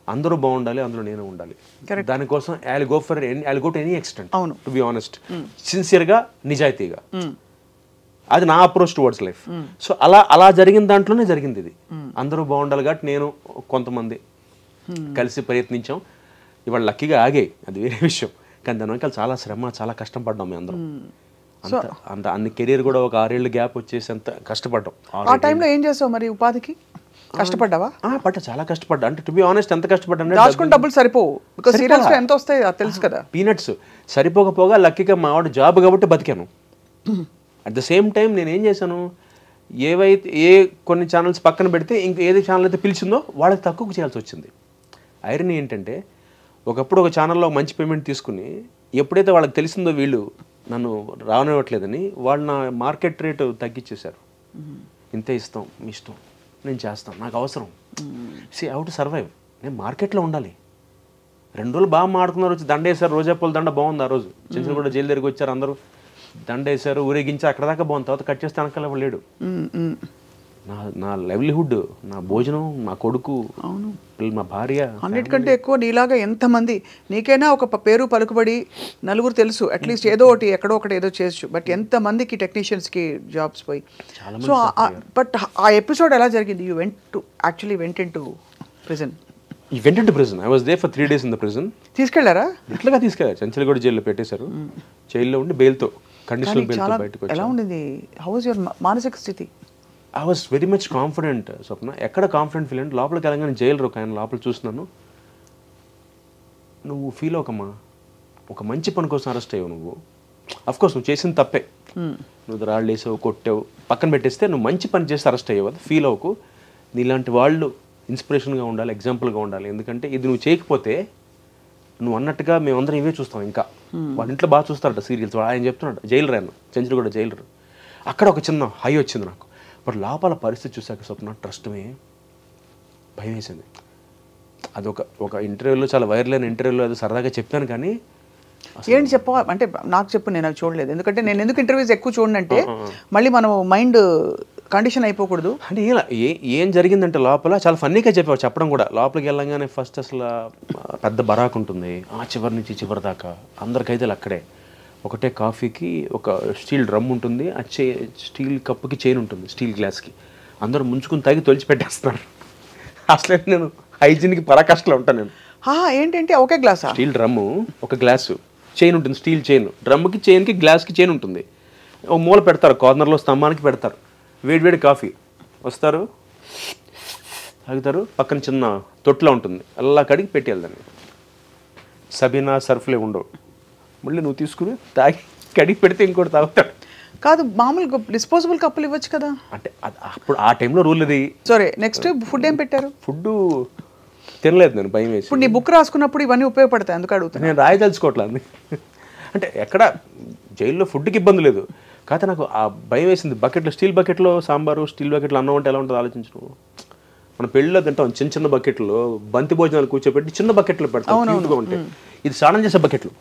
అందరూ బాగుండాలి, అందులో నేను ఉండాలి. దానికోసం I go to any extent, to be honest, సిన్సియర్గా, నిజాయితీగా. అది నా అప్రోచ్ టువర్డ్స్ లైఫ్. సో అలా జరిగిన దాంట్లోనే జరిగింది ఇది. అందరూ బాగుండాలి కాబట్టి నేను కొంతమంది కలిసి ప్రయత్నించాం. ఇవాళ లక్కీగా ఆగాయి, అది వేరే విషయం. కానీ దాని వెనకాల చాలా శ్రమ, చాలా కష్టపడ్డాం మేము అందరం. అంత అన్ని కెరీర్ కూడా ఒక 6 ఏళ్ళు గ్యాప్ వచ్చేసి అంత కష్టపడ్డాం. ఆ టైంలో ఏం చేసావు మరి ఉపాధికి? కష్టపడ్డావా? చాలా కష్టపడ్డా. అంటే టు బి ఆనెస్ట్ ఎంత కష్టపడ్డా, దాచుకుని డబ్బులు సరిపోవు, బికాజ్ సీరియల్స్ లో ఎంత వస్తాయి తెలుసు కదా. పీనట్స్ సరిపోకపోగా లక్కీగా మా వాడు జాబ్ కాబట్టి బతికాను. అట్ ద సేమ్ టైం నేను ఏం చేశాను, కొన్ని ఛానల్స్ పక్కన పెడితే ఏది ఛానల్ అయితే పిలిచిందో వాళ్ళకి తక్కువ చేయాల్సి వచ్చింది. ఐరన్ ఏంటంటే, ఒకప్పుడు ఒక ఛానల్లో మంచి పేమెంట్ తీసుకుని ఎప్పుడైతే వాళ్ళకి తెలిసిందో వీళ్ళు నన్ను రానివ్వట్లేదని, వాళ్ళు నా మార్కెట్ రేటు తగ్గించేశారు. ఇంతే ఇస్తాం, మీ ఇష్టం, నేను చేస్తాను, నాకు అవసరం. హౌ టు సర్వైవ్, నేను మార్కెట్లో ఉండాలి. 2 రోజులు బాగా మాడుకున్నారు, వచ్చి దండ వేశారు, రోజాపూల దండ బాగుంది. ఆ రోజు చిన్న కూడా జైలు దగ్గరికి వచ్చారు, అందరూ దండ వేశారు, ఊరేగించారు, అక్కడ దాకా బాగుంది. తర్వాత కట్ చేస్తే అనకాల లేడు. నా లైవ్లీహుడ్, నా భోజనం, నా కొడుకు, మా భార్య, అన్నిటికంటే ఎక్కువ నీలాగా ఎంతమంది, నీకైనా ఒక పేరు పలుకుబడి నలుగురు తెలుసు, అట్లీస్ట్ ఏదో ఒకటి ఎక్కడో ఒకటి ఏదో చేయొచ్చు, బట్ ఎంతమందికి టెక్నీషియన్స్కి జాబ్స్ పోయి. సో బట్ ఆ ఎపిసోడ్ ఎలా జరిగింది? You went in to prison. I was there for 3 days in the prison. తీసుకెళ్లారా? ఇట్లాగా తీసుకెళ్లారు, చంచలగూడ జైల్లో పెట్టేశారు. జైల్లో ఉండి బెయిల్తో, కండిషనల్ బెయిల్తో బయటకు వచ్చారు. ఎలా ఉండింది? హౌ వాజ్ యువర్ మానసిక స్థితి? I was very much confident Swapna. ఎక్కడ కాన్ఫిడెంట్ ఫీల్ అంటే, లోపలికి వెళ్ళగానే జైలు ఆయన లోపల చూస్తున్నాను, నువ్వు ఫీల్ అవ్వకమ్మా, ఒక మంచి పని కోసం అరెస్ట్ అయ్యావు నువ్వు. అఫ్కోర్స్ నువ్వు చేసిన తప్పే, నువ్వు రాళ్ళు వేసావు, కొట్టావు, పక్కన పెట్టేస్తే నువ్వు మంచి పని చేసి అరెస్ట్ అయ్యావు, అది ఫీల్ అవ్వకు. నీలాంటి వాళ్ళు ఇన్స్పిరేషన్గా ఉండాలి, ఎగ్జాంపుల్గా ఉండాలి. ఎందుకంటే ఇది నువ్వు చేయకపోతే, నువ్వు అన్నట్టుగా మేమందరం ఇవే చూస్తాం. ఇంకా వాళ్ళ ఇంట్లో బాగా చూస్తారట సీరియల్స్. ఆయన చెప్తున్నాడు, జైలు రాను, చంద్రగూడ జైలు. అక్కడ ఒక చిన్న హై వచ్చింది నాకు. బట్ లోపల పరిస్థితి చూసాక స్వప్న, ట్రస్ట్మే భయం వేసింది. అది ఒక ఇంటర్వ్యూలో, చాలా వైరల్ అయిన ఇంటర్వ్యూలో అది సరదాగా చెప్పాను. కానీ ఏంటి చెప్ప అంటే నాకు చెప్పు, నేను అది చూడలేదు. ఎందుకంటే నేను ఎందుకు ఇంటర్వ్యూస్ ఎక్కువ చూడంటే, మళ్ళీ మనం మైండ్ కండిషన్ అయిపోకూడదు. అంటే ఇలా ఏం జరిగిందంటే, లోపల చాలా ఫన్నీగా చెప్పడం కూడా. లోపలికి వెళ్ళంగానే ఫస్ట్ అసలు పెద్ద బరాక్ ఉంటుంది, ఆ చివరి నుంచి చివరి దాకా అందరికైతే అక్కడే. ఒకటే కాఫీకి ఒక స్టీల్ డ్రమ్ ఉంటుంది, ఆ స్టీల్ కప్పుకి చైన్ ఉంటుంది, స్టీల్ గ్లాస్కి. అందరూ ముంచుకుని తాగి తొలిచి పెట్టేస్తున్నారు. అసలే నేను హైజీన్కి పరాకాష్ఠలో ఉంటాను నేను. ఏంటంటే ఒకే గ్లాస్, స్టీల్ డ్రమ్ము, ఒక గ్లాసు, చైన్ ఉంటుంది, స్టీల్ చైన్. డ్రమ్కి, చైన్కి, గ్లాస్కి చైన్ ఉంటుంది. ఒక మూల పెడతారు, కార్నర్లో స్తంభానికి పెడతారు. వేడి కాఫీ వస్తారు, తాగుతారు. పక్కన చిన్న తొట్టులో ఉంటుంది, అలా కడిగి పెట్టేయాలి దాన్ని. సబీనా సర్ఫ్లే ఉండవు, మళ్ళీ నువ్వు తీసుకుని తాగి కడిగి పెడితే ఇంకోటి తాగుతాడు. కాదు, మామూలు డిస్పోజబుల్ కప్పులు ఇవ్వచ్చు కదా. అంటే అప్పుడు ఆ టైంలో రూల్ అది. సరే, నెక్స్ట్ ఫుడ్ ఏం పెట్టారు? ఫుడ్ తినలేదు నేను, భయం వేసి. ఇప్పుడు నీ బుక్ రాసుకున్నప్పుడు ఇవన్నీ ఉపయోగపడతాయి, అందుకు అడుగుతాను. నేను రాయదలుచుకోవట్లేదు. అంటే ఎక్కడ జైల్లో ఫుడ్కి ఇబ్బంది లేదు, కాకపోతే నాకు ఆ భయం వేసింది. బకెట్లో, స్టీల్ బకెట్లో సాంబారు, స్టీల్ బకెట్లో అన్నం అంటే ఎలా ఉంటుంది ఆలోచించు. మనం పెళ్ళిలో తింటాం చిన్న బకెట్లో, బంతి భోజనాలు కూర్చోబెట్టి చిన్న బకెట్లో పెడతాం, క్యూట్గా ఉంటాయి. ఇది స్నానం చేసే బకెట్లు.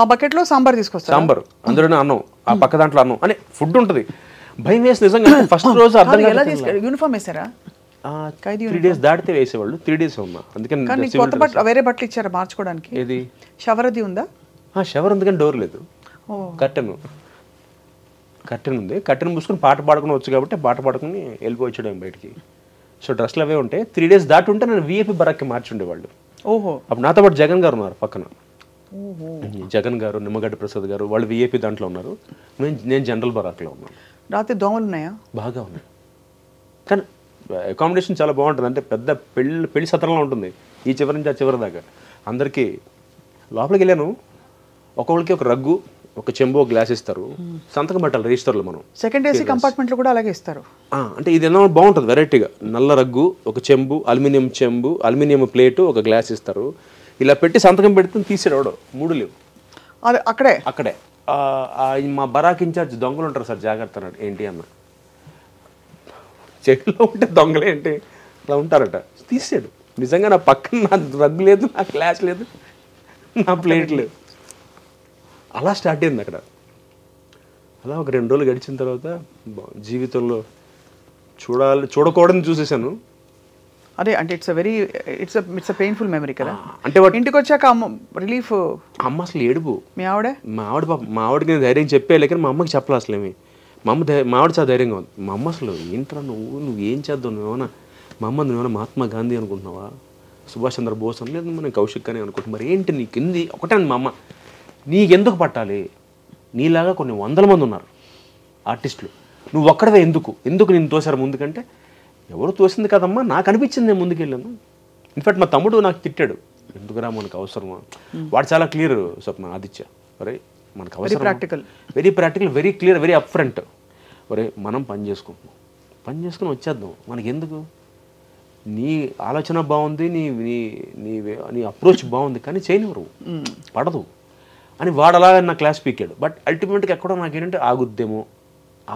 ఆ బకెట్లో సాంబార్ తీసుకొస్తారు, సాంబార్ అందులోనే అన్నం, ఆ పక్క దాంట్లో అన్నం అనే ఫుడ్ ఉంటుంది. భయం వేసి నిజంగా ఫస్ట్ రోజు అర్థం కాదు. యూనిఫామ్ వేసారా? 3 days దాటితే వేసేవాళ్ళు, 3 days ఉన్నా. అందుకని కొత్త బట్టలు, వేరే బట్టలు ఇచ్చారా మార్చుకోవడానికి? ఏది షవర్ అది ఉందా? షవర్ ఉంది కానీ డోర్ లేదు. కర్టెన్ ఉంది, కర్టెన్ మూసుకుని పాట పాడుకుని వచ్చు కాబట్టి పాట పాడుకుని వెళ్ళిపోవచ్చాడు బయటికి. సో డ్రెస్లు అవే ఉంటాయి. 3 days దాటి ఉంటే నేను విఐపి బరాక్కి మార్చి ఉండేవాళ్ళు. ఓహో. అప్పుడు నాతో పాటు జగన్ గారు ఉన్నారు పక్కన. జగన్ గారు, నిమ్మగడ్డ ప్రసాద్ గారు, వాళ్ళు విఐపి దాంట్లో ఉన్నారు. నేను జనరల్ బరాక్లో ఉన్నాను. రాత్రి దోమలు ఉన్నాయా? బాగా ఉన్నాయి. కానీ అకామిడేషన్ చాలా బాగుంటుంది. అంటే పెద్ద పెళ్లి సత్రంలో ఉంటుంది, ఈ చివరి నుంచి ఆ చివరి దాకా. అందరికీ లోపలికి వెళ్ళాను, ఒక్కొక్కరికి ఒక రగ్గు, ఒక చెంబు, ఒక గ్లాస్ ఇస్తారు, సంతకం పెట్టాలి రిజిస్టర్లో మనం. సెకండ్ ఏసీ కంపార్ట్మెంట్లో కూడా అలాగే ఇస్తారు. అంటే ఇది ఏమో బాగుంటుంది వెరైటీగా. నల్ల రగ్గు, ఒక చెంబు, అల్యూమినియం చెంబు, అల్యూమినియం ప్లేటు, ఒక గ్లాస్ ఇస్తారు. ఇలా పెట్టి సంతకం పెడితే తీసేవాడు. 3 లేవు అది అక్కడే. మా బరాక్ ఇన్ఛార్జ్ దొంగలు ఉంటారు సార్, జాగ్రత్త అన్నాడు. ఏంటి అన్న, చెట్లో ఉంటే దొంగలే ఏంటి అలా ఉంటారట. తీసాడు. నిజంగా నా పక్కన నా రగ్గు లేదు, నా గ్లాస్ లేదు, నా ప్లేట్ లేదు. అలా స్టార్ట్ అయింది అక్కడ. అలా ఒక 2 రోజులు గడిచిన తర్వాత జీవితంలో చూడకూడదని చూసేసాను. అదే అంటే ఇట్స్ పెయిన్ఫుల్ మెమరీ కదా. అంటే ఇంటికి వచ్చాక అమ్మ రిలీఫ్. అమ్మ అసలు ఏడుపు. మీ ఆవిడ మా ఆవిడకి నేను ధైర్యం చెప్పేయాలి, కానీ మా అమ్మకి చెప్పలే అసలు ఏమి. మా ఆవిడ చాలా ధైర్యంగా ఉంది. మా అమ్మ అసలు ఏంట్రా నువ్వు ఏం చేద్దావు, నువ్వేమన్నా మా అమ్మ నువ్వేమన్నా మహాత్మా గాంధీ అనుకుంటున్నావా, సుభాష్ చంద్ర బోస్ అని, లేదు మనం కౌశిక్ అని అనుకుంటున్నా, మరి ఏంటి నీకు ఇంది ఒకటే. మా అమ్మ నీకెందుకు పట్టాలి, నీలాగా కొన్ని 100 మంది ఉన్నారు ఆర్టిస్టులు, నువ్వు ఒక్కడవే ఎందుకు నేను తోసారు ముందుకంటే, ఎవరు తోసింది కదమ్మా, నాకు అనిపించింది నేను ముందుకెళ్ళాను. ఇన్ఫాక్ట్ మా తమ్ముడు నాకు తిట్టాడు, ఎందుకురా మనకు అవసరమా. వాడు చాలా క్లియర్ స్వప్న, ఆదిత్య, ఒరే మనకు అవసరం, very practical, very clear, very up front. ఒరే మనం పని చేసుకుని వచ్చేద్దాం, మనకి ఎందుకు, నీ ఆలోచన బాగుంది, నీ నీ నీ నీ అప్రోచ్ బాగుంది, కానీ చేయనివ్వరు, పడదు అని వాడు అలా నా క్లాస్ పీకాడు. బట్ అల్టిమేట్గా ఎక్కడో నాకేంటంటే ఆగుద్దేమో,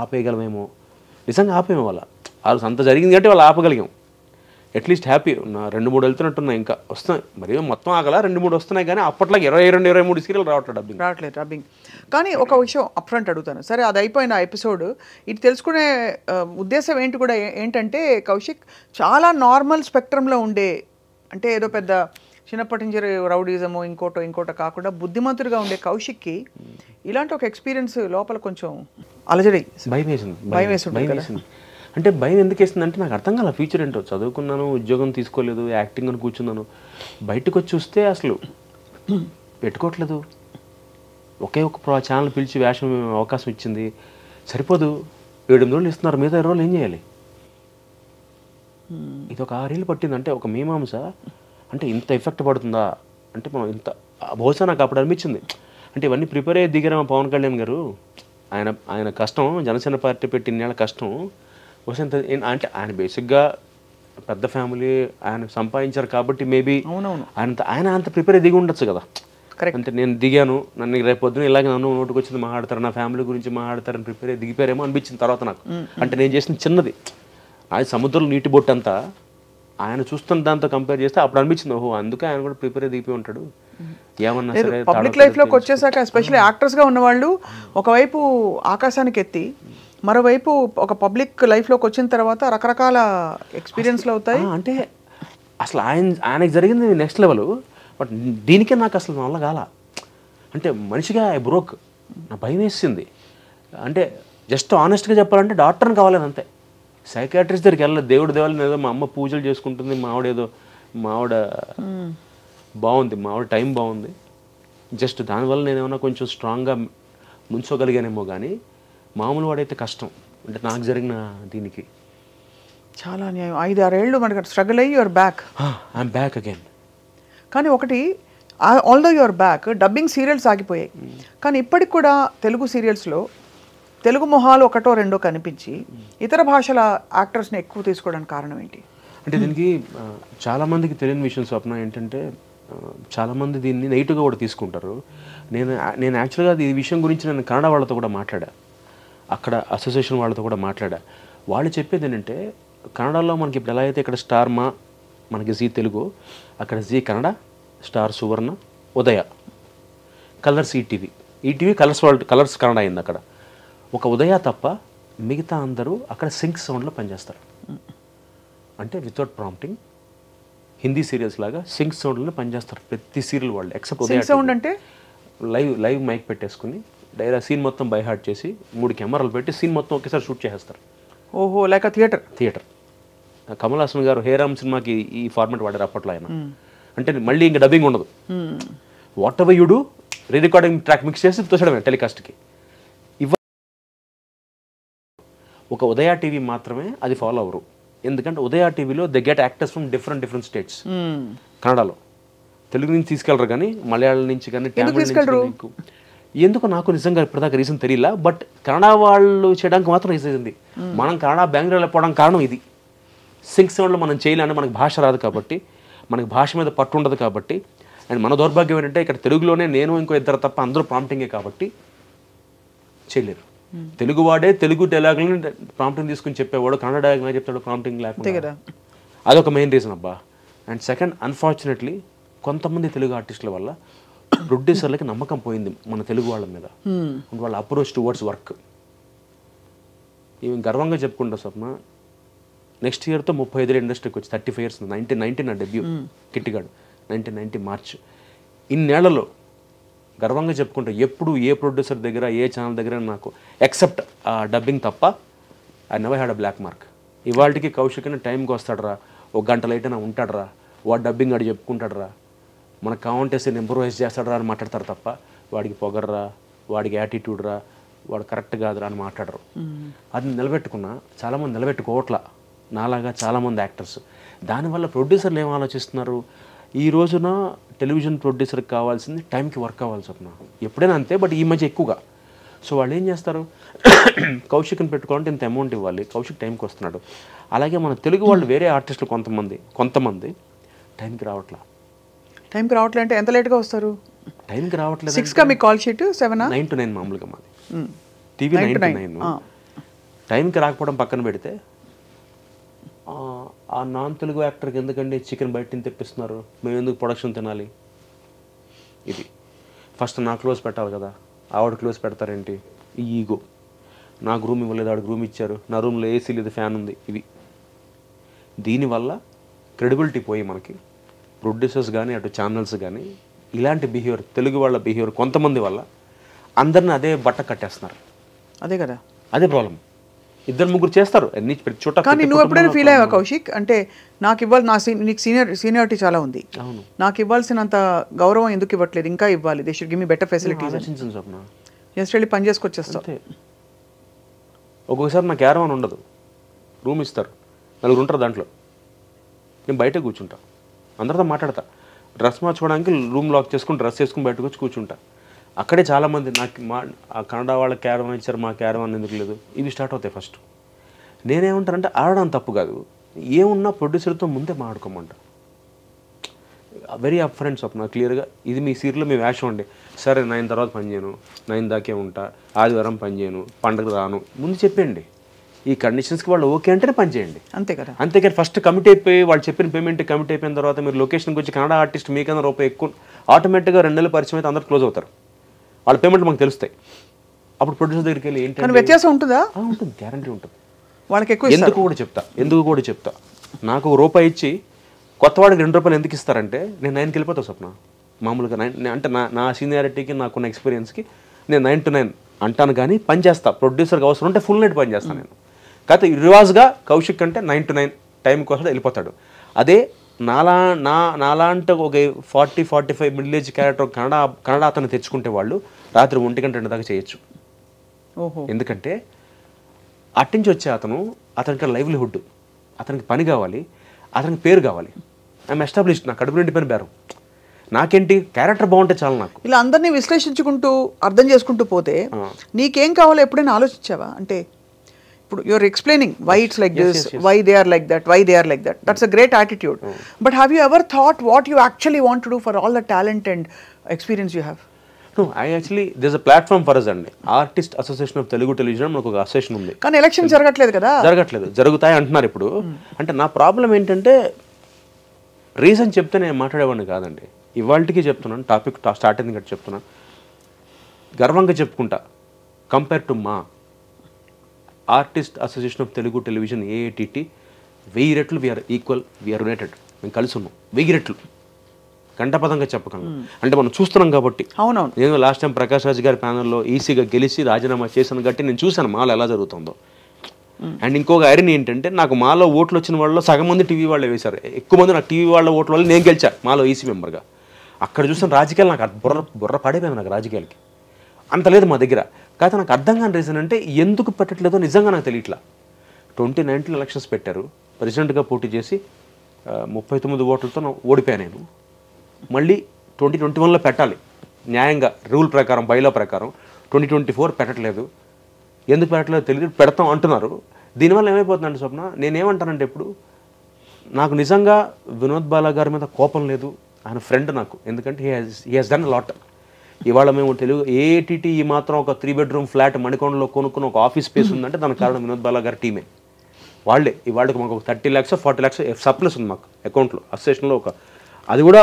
ఆపేయగలమేమో. నిజంగా ఆపేమో వాళ్ళ అంత జరిగింది కాబట్టి వాళ్ళు ఆపగలిగాం. అట్లీస్ట్ హ్యాపీ నా 2-3 వెళ్తున్నట్టున్నాయి, ఇంకా వస్తున్నాయి. మరి మొత్తం ఆగల 2-3 వస్తున్నాయి, కానీ అప్పట్లో 22-23 సీరియల్ రావట్లేదు డబ్బింగ్. కానీ ఒక విషయం అప్ఫ్రంట్ అడుగుతాను. సరే అది అయిపోయిన ఎపిసోడ్, ఇది తెలుసుకునే ఉద్దేశం ఏంటంటే కౌశిక్ చాలా నార్మల్ స్పెక్ట్రంలో ఉండే, అంటే ఏదో పెద్ద చిన్నప్పటి నుంచి రౌడీజము ఇంకోటో కాకుండా బుద్ధిమంతుడిగా ఉండే కౌశిక్కి ఇలాంటి ఒక ఎక్స్పీరియన్స్ లోపల కొంచెం అలజడి, భయం వేసింది. అంటే భయం ఎందుకు వేస్తుందంటే నాకు అర్థం కాల ఫ్యూచర్ ఏంటో. చదువుకున్నాను, ఉద్యోగం తీసుకోలేదు, యాక్టింగ్ అని కూర్చున్నాను. బయటకు వచ్చి చూస్తే అసలు పెట్టుకోవట్లేదు. ఒకే ఒక ఛానల్ పిలిచి వేషం అవకాశం ఇచ్చింది, సరిపోదు. 7-8 రోజులు ఇస్తున్నారు, మిగతా 20 రోజులు ఏం చేయాలి. ఇది ఒక 6 ఏళ్ళు పట్టింది. అంటే ఒక మీమాంస అంటే ఇంత ఎఫెక్ట్ పడుతుందా అంటే మనం ఇంత బహుశా నాకు అప్పుడు అనిపించింది. అంటే ఇవన్నీ ప్రిపేర్ అయ్యి దిగారు మా పవన్ కళ్యాణ్ గారు. ఆయన కష్టం, జనసేన పార్టీ పెట్టి ఇన్నేళ్ళ కష్టం బహుశా ఇంత. అంటే ఆయన బేసిక్గా పెద్ద ఫ్యామిలీ, ఆయన సంపాదించారు కాబట్టి మేబీ ఆయన అంత ప్రిపేర్ అయ్యి దిగి ఉండొచ్చు కదా. అంటే నేను దిగాను, నన్ను రేపు పొద్దున ఇలాగే నన్ను నోటుకు వచ్చింది మాట్లాడతారు, నా ఫ్యామిలీ గురించి మాట్లాడతారని ప్రిపేర్ అయ్యి దిగిపోయారేమో అనిపించింది తర్వాత నాకు. అంటే నేను చేసిన చిన్నది, అది సముద్రంలో నీటి బొట్టు అంతా, ఆయన చూస్తున్న దాంతో కంపేర్ చేస్తే అప్పుడు అనిపించింది, ఓహో అందుకే ఆయన కూడా ప్రిపేర్ అయ్యి దిగిపోయి ఉంటాడు. ఏమన్నా సరే పబ్లిక్ లైఫ్లోకి వచ్చేసాక ఎస్పెషల్లీ యాక్టర్స్గా ఉన్నవాళ్ళు ఒకవైపు ఆకాశానికి ఎత్తి, మరోవైపు ఒక పబ్లిక్ లైఫ్లోకి వచ్చిన తర్వాత రకరకాల ఎక్స్పీరియన్స్లు అవుతాయి. అంటే అసలు ఆయనకి జరిగింది నెక్స్ట్ లెవెల్. బట్ దీనికే నాకు అసలు వల్ల కాల. అంటే మనిషిగా ఐ బ్రోక్, నా భయం వేసింది. అంటే జస్ట్ ఆనెస్ట్గా చెప్పాలంటే డాక్టర్ని కావాలని అంతే, సైకాట్రిస్ట్ దగ్గరికి వెళ్ళలేదు. దేవుడి దేవాలని ఏదో మా అమ్మ పూజలు చేసుకుంటుంది, మా ఆవిడ బాగుంది, మా ఆవిడ టైం బాగుంది, జస్ట్ దానివల్ల నేను ఏమైనా కొంచెం స్ట్రాంగ్గా నుంచోగలిగానేమో. కానీ మామూలు వాడైతే కష్టం. అంటే నాకు జరిగిన దీనికి చాలా న్యాయం. 5-6 ఏళ్ళు మనకి స్ట్రగుల్ అయ్యి your back. I'm back again. కానీ ఒకటి, although your back, dubbing serials ఆగిపోయాయి, కానీ ఇప్పటికి కూడా తెలుగు సీరియల్స్లో తెలుగు మొహాలు 1-2 కనిపించి ఇతర భాషల యాక్టర్స్ని ఎక్కువ తీసుకోవడానికి కారణం ఏంటి? అంటే దీనికి చాలామందికి తెలియని విషయం స్వప్న ఏంటంటే, చాలామంది దీన్ని నెగిటివ్గా కూడా తీసుకుంటారు. నేను యాక్చువల్గా ఈ విషయం గురించి నేను కన్నడ వాళ్ళతో కూడా మాట్లాడా, అక్కడ అసోసియేషన్ వాళ్ళతో కూడా మాట్లాడా. వాళ్ళు చెప్పేది ఏంటంటే, కన్నడలో మనకి ఇప్పుడు ఎలా అయితే ఇక్కడ స్టార్ మా మనకి జీ తెలుగు, అక్కడ జీ కన్నడ, స్టార్ సువర్ణ, ఉదయ, కలర్స్ ఈటీవీ కలర్స్ కన్నడ అయింది. అక్కడ ఒక ఉదయ తప్ప మిగతా అందరూ అక్కడ సింక్ సౌండ్లో పనిచేస్తారు. అంటే వితౌట్ ప్రాంప్టింగ్ హిందీ సీరియల్స్ లాగా సింక్ సౌండ్లో పనిచేస్తారు ప్రతి సీరియల్ వాళ్ళు, ఎక్సెప్ట్ ఉదయ సౌండ్. అంటే లైవ్ మైక్ పెట్టేసుకుని డైరెక్ట్ సీన్ మొత్తం బై హార్ట్ చేసి 3 కెమెరాలు పెట్టి సీన్ మొత్తం ఒకేసారి షూట్ చేసేస్తారు. ఓహో, లైక్ థియేటర్. కమల్ హాసన్ గారు హేరామ్ సినిమాకి ఈ ఫార్మాట్ వాడారు అప్పట్లో ఆయన. అంటే మళ్ళీ ఇంకా డబ్బింగ్ ఉండదు. What ever you do re recording track mix చేసి తోసడమే టెలికాస్ట్కి. ఒక ఉదయ టీవీ మాత్రమే అది ఫాలో అవ్వరు. ఎందుకంటే ఉదయ టీవీలో they get actors from different states. కన్నడలో తెలుగు నుంచి తీసుకెళ్ళరు, కానీ మలయాళం నుంచి కానీ తమిళ నుంచి. ఎందుకు నాకు నిజంగా ఇప్పటిదాకా రీజన్ తెలియలా, బట్ కన్నడ వాళ్ళు చేయడానికి మాత్రం రీజన్ ఉంది. మనం కన్నడ బెంగళూరులో పోవడానికి కారణం ఇది. 6-7లో మనం చేయలేని, మనకు భాష రాదు కాబట్టి, మనకి భాష మీద పట్టు ఉండదు కాబట్టి. అండ్ మన దౌర్భాగ్యం ఏంటంటే ఇక్కడ తెలుగులోనే నేను ఇంకో ఇద్దరు తప్ప అందరూ ప్రాంప్టింగే కాబట్టి చేయలేరు. తెలుగువాడే తెలుగు డైలాగులను ప్రాంప్టింగ్ తీసుకుని చెప్పేవాడు, కన్నడ డైలాగ్ చెప్తాడు ప్రాంప్టింగ్ లేకుండా. అదొక మెయిన్ రీజన్ అబ్బా. అండ్ సెకండ్, అన్ఫార్చునేట్లీ కొంతమంది తెలుగు ఆర్టిస్టుల వల్ల ప్రొడ్యూసర్లకి నమ్మకం పోయింది మన తెలుగు వాళ్ళ మీద. వాళ్ళ అప్రోచ్ టువర్డ్స్ వర్క్. ఇవి గర్వంగా చెప్పుకుంటా స్వప్న, నెక్స్ట్ ఇయర్తో 35 ఇండస్ట్రీకి వచ్చి 35 years. 1990 నా డెబ్యూ కిట్టిగాడు, 1990 March. ఇన్నేళ్లలో గర్వంగా చెప్పుకుంటా ఎప్పుడు ఏ ప్రొడ్యూసర్ దగ్గర ఏ ఛానల్ దగ్గర నాకు ఎక్సెప్ట్ డబ్బింగ్ తప్ప I never had a black mark. ఇవాళకి కౌశిక్ అని టైంకి వస్తాడరా, ఒక గంట లేట్ అయినా ఉంటాడరా, వాడు డబ్బింగ్ ఆడు చెప్పుకుంటాడరా, మనకు కావాలంటే ఇంప్రూవైజ్ చేస్తాడరా అని మాట్లాడతారు తప్ప వాడికి పొగర్రా, వాడికి యాటిట్యూడ్ రా, వాడు కరెక్ట్ కాదురా అని మాట్లాడరు. అది నిలబెట్టుకున్నా చాలామంది నిలబెట్టుకోవట్లా, నాలాగా చాలామంది యాక్టర్స్. దానివల్ల ప్రొడ్యూసర్లు ఏం ఆలోచిస్తున్నారు, ఈ రోజున టెలివిజన్ ప్రొడ్యూసర్కి కావాల్సింది టైంకి వర్క్ అవ్వాలి స్వప్న. ఎప్పుడైనా అంతే, బట్ ఈ మధ్య ఎక్కువగా. సో వాళ్ళు ఏం చేస్తారు, కౌశిక్ని పెట్టుకోవాలంటే ఇంత అమౌంట్ ఇవ్వాలి, కౌశిక్ టైంకి వస్తున్నాడు. అలాగే మన తెలుగు వాళ్ళు వేరే ఆర్టిస్టులు కొంతమంది టైంకి రావట్లా. టైంకి రావట్లే అంటే ఎంత లేట్గా వస్తారు? టైంకి రావట్లేదు. 6కా మీ కాల్ షీట్? 7ఆ? 9 to 9 మామూలుగా మాది టీవీ. 9 to 9. టైంకి రాకపోవడం పక్కన పెడితే, ఆ నాన్ తెలుగు యాక్టర్కి ఎందుకండి చికెన్ బయట నుంచి తెప్పిస్తున్నారు, మేము ఎందుకు ప్రొడక్షన్ తినాలి? ఇది ఫస్ట్ నా క్లోజ్ పెట్టాలి కదా, ఆవిడ క్లోజ్ పెడతారేంటి? ఈ ఈగో. నాకు రూమ్ ఇవ్వలేదు, ఆవిడకి రూమ్ ఇచ్చారు, నా రూమ్లో ఏసీ లేదు, ఫ్యాన్ ఉంది. ఇవి దీనివల్ల క్రెడిబిలిటీ పోయి మనకి ప్రొడ్యూసర్స్ కానీ అటు ఛానల్స్ కానీ ఇలాంటి బిహేవియర్, తెలుగు వాళ్ళ బిహేవియర్ కొంతమంది వల్ల అందరిని అదే బట్ట కట్టేస్తున్నారు. అదే కదా, అదే ప్రాబ్లం. 2-3 చేస్తారు అన్ని ప్రతి చోట. కానీ నువ్వు ఎప్పుడైనా ఫీల్ అయ్యావా కౌశిక్, అంటే నాకు ఇవ్వాలి, నీకు సీనియారిటీ చాలా ఉంది, నాకు ఇవ్వాల్సినంత గౌరవం ఎందుకు ఇవ్వట్లేదు, ఇంకా ఇవ్వాలి, they should give me better facilities. Just వెళ్ళి పని చేసుకొచ్చేస్తావు. ఒక్కొక్కసారి నా క్యారవాన్ ఉండదు, రూమ్ ఇస్తారు, 4 ఉంటారు దాంట్లో, నేను బయట కూర్చుంటా, అందరితో మాట్లాడతా, డ్రెస్ మార్చుకోవడానికి రూమ్ లాక్ చేసుకుని డ్రెస్ వేసుకుని బయటకు వచ్చి కూర్చుంటా. అక్కడే చాలామంది నాకు ఆ కన్నడ వాళ్ళ క్యారవాన్ ఇచ్చారు, మా క్యారవాన్ ఎందుకు లేదు, ఇవి స్టార్ట్ అవుతాయి ఫస్ట్. నేనేమంటానంటే ఆడడం తప్పు కాదు, ఏమున్నా ప్రొడ్యూసర్తో ముందే మాట్లాడుకోమంట. వెరీ అప్ ఫ్రెండ్స్ స్వప్న, క్లియర్గా ఇది మీ సీరియల్లో మీ వేషం అండి, సరే 9 తర్వాత పని చేయను, 9 దాకే ఉంటా, ఆదివారం పని చేయను, పండుగ రాను, ముందు చెప్పండి. ఈ కండిషన్స్కి వాళ్ళు ఓకే అంటేనే పని చేయండి, అంతే కదా. అంతేకాని ఫస్ట్ కమిట్ అయిపోయి వాళ్ళు చెప్పిన పేమెంట్ కమిట్ అయిపోయిన తర్వాత మీరు లొకేషన్కి వచ్చి కన్నడ ఆర్టిస్ట్ మీకన్నా రూపాయి ఎక్కువ, ఆటోమేటిక్గా 2 నెలల పరిచయం అయితే అందరూ క్లోజ్ అవుతారు, వాళ్ళ పేమెంట్ మాకు తెలుస్తాయి. అప్పుడు ప్రొడ్యూసర్ దగ్గరికి వెళ్ళి ఏంటంటే వ్యత్యాసం ఉంటుందా? ఉంటుంది, గ్యారంటీ ఉంటుంది. వాళ్ళకి ఎక్కువ ఎందుకు కూడా చెప్తా నాకు ₹1 ఇచ్చి కొత్తవాడికి ₹2 ఎందుకు ఇస్తారంటే నేను 9కి వెళ్ళిపోతాను స్వప్న. మామూలుగా 9 అంటే నా సీనియారిటీకి నాకున్న ఎక్స్పీరియన్స్కి నేను 9 to 9 అంటాను, కానీ పని చేస్తా. ప్రొడ్యూసర్కి అవసరం ఉంటే ఫుల్ నైట్ పని చేస్తాను నేను. కాకపోతే రివాజ్గా కౌశిక్ అంటే 9 to 9 టైం కోసం వెళ్ళిపోతాడు. అదే నాలాంటి ఒక 40-45 మిడిల్ ఏజ్ క్యారెక్టర్ కన్నడ అతను తెచ్చుకుంటే వాళ్ళు రాత్రి 1 గంట 2 దాకా చేయొచ్చు. ఎందుకంటే అట్టించి వచ్చే అతనికి లైవ్లీహుడ్, అతనికి పని కావాలి, అతనికి పేరు కావాలి. ఐఎమ్ ఎస్టాబ్లిష్డ్, నాకు కడుపు నిండి పని బేరం. నాకేంటి క్యారెక్టర్ బాగుంటే చాలు. నాకు ఇలా అందరినీ విశ్లేషించుకుంటూ అర్థం చేసుకుంటూ పోతే నీకేం కావాలో ఎప్పుడైనా ఆలోచించావా? అంటే ఇప్పుడు you're explaining why it's like this, why they are like that, why they are like that. That's a great attitude. But have you ever thought what you actually want to do for all the talent and experience you have? No, there's a platform for us అండి. Artist association of Telugu television మనకు ఒక association ఉంది. కానీ election జరగట్లేదు కదా? జరుగుతాయి అంటున్నారు ఇప్పుడు. అంటే నా ప్రాబ్లం ఏంటంటే రీజన్ చెప్తే నేను మాట్లాడేవాడిని కాదండి. ఇవాళకి చెప్తున్నాను, టాపిక్ స్టార్ట్ అయింది కాబట్టి చెప్తున్నాను, గర్వంగా చెప్పుకుంటా. కంపేర్ టు మా artist association of Telugu television AATT 1000 రెట్లు వీఆర్ ఈక్వల్, వీఆర్ యునైటెడ్. మేము కలిసి ఉన్నాం 1000 రెట్లు, కంటపదంగా చెప్పగలను. అంటే మనం చూస్తున్నాం కాబట్టి. అవునవును. నేను లాస్ట్ టైం ప్రకాష్ రాజ్ గారి ప్యానల్లో ఈసీగా గెలిచి రాజీనామా చేశాను కాబట్టి నేను చూశాను మాలో ఎలా జరుగుతుందో. అండ్ ఇంకొక ఐరన్ ఏంటంటే నాకు మాలో ఓట్లు వచ్చిన వాళ్ళు సగం మంది టీవీ వాళ్ళే వేశారు, ఎక్కువ మంది నాకు టీవీ వాళ్ళ ఓట్ల వల్ల నేను గెలిచాను మాలో ఈసీ మెంబర్గా. అక్కడ చూసిన రాజకీయాలు నాకు బుర్ర పడిపోయింది నాకు రాజకీయాలకి, అంత లేదు మా దగ్గర. కాకపోతే నాకు అర్థం కాని రీజన్ అంటే ఎందుకు పెట్టట్లేదో నిజంగా నాకు తెలియట్లా. 2019 ఎలక్షన్స్ పెట్టారు, ప్రెసిడెంట్గా పోటీ చేసి 39 ఓట్లతో ఓడిపోయాను నేను. మళ్ళీ 2021లో పెట్టాలి న్యాయంగా రూల్ ప్రకారం, బైలా ప్రకారం. 2024 పెట్టట్లేదు, ఎందుకు పెట్టట్లేదు తెలియదు, పెడతాం అంటున్నారు. దీనివల్ల ఏమైపోతుందంటే స్వప్న, నేనేమంటానంటే ఇప్పుడు నాకు నిజంగా వినోద్ బాలా గారి మీద కోపం లేదు, ఆయన ఫ్రెండ్ నాకు. ఎందుకంటే హీ హాజ్ డన్ లాట్. ఇవాళ మేము తెలుగు ఏటీటీ ఈ మాత్రం ఒక 3 bedroom ఫ్లాట్ మణికొండలో కొనుక్కున్న ఒక ఆఫీస్ స్పేస్ ఉందంటే దానికి కారణం వినోద్ బాలా గారి టీమే. వాళ్ళే ఇవాళకి మాకు ఒక 30 lakhs 40 lakhs సర్ప్లస్ ఉంది మాకు అకౌంట్లో, అసోసియేషన్లో. ఒక అది కూడా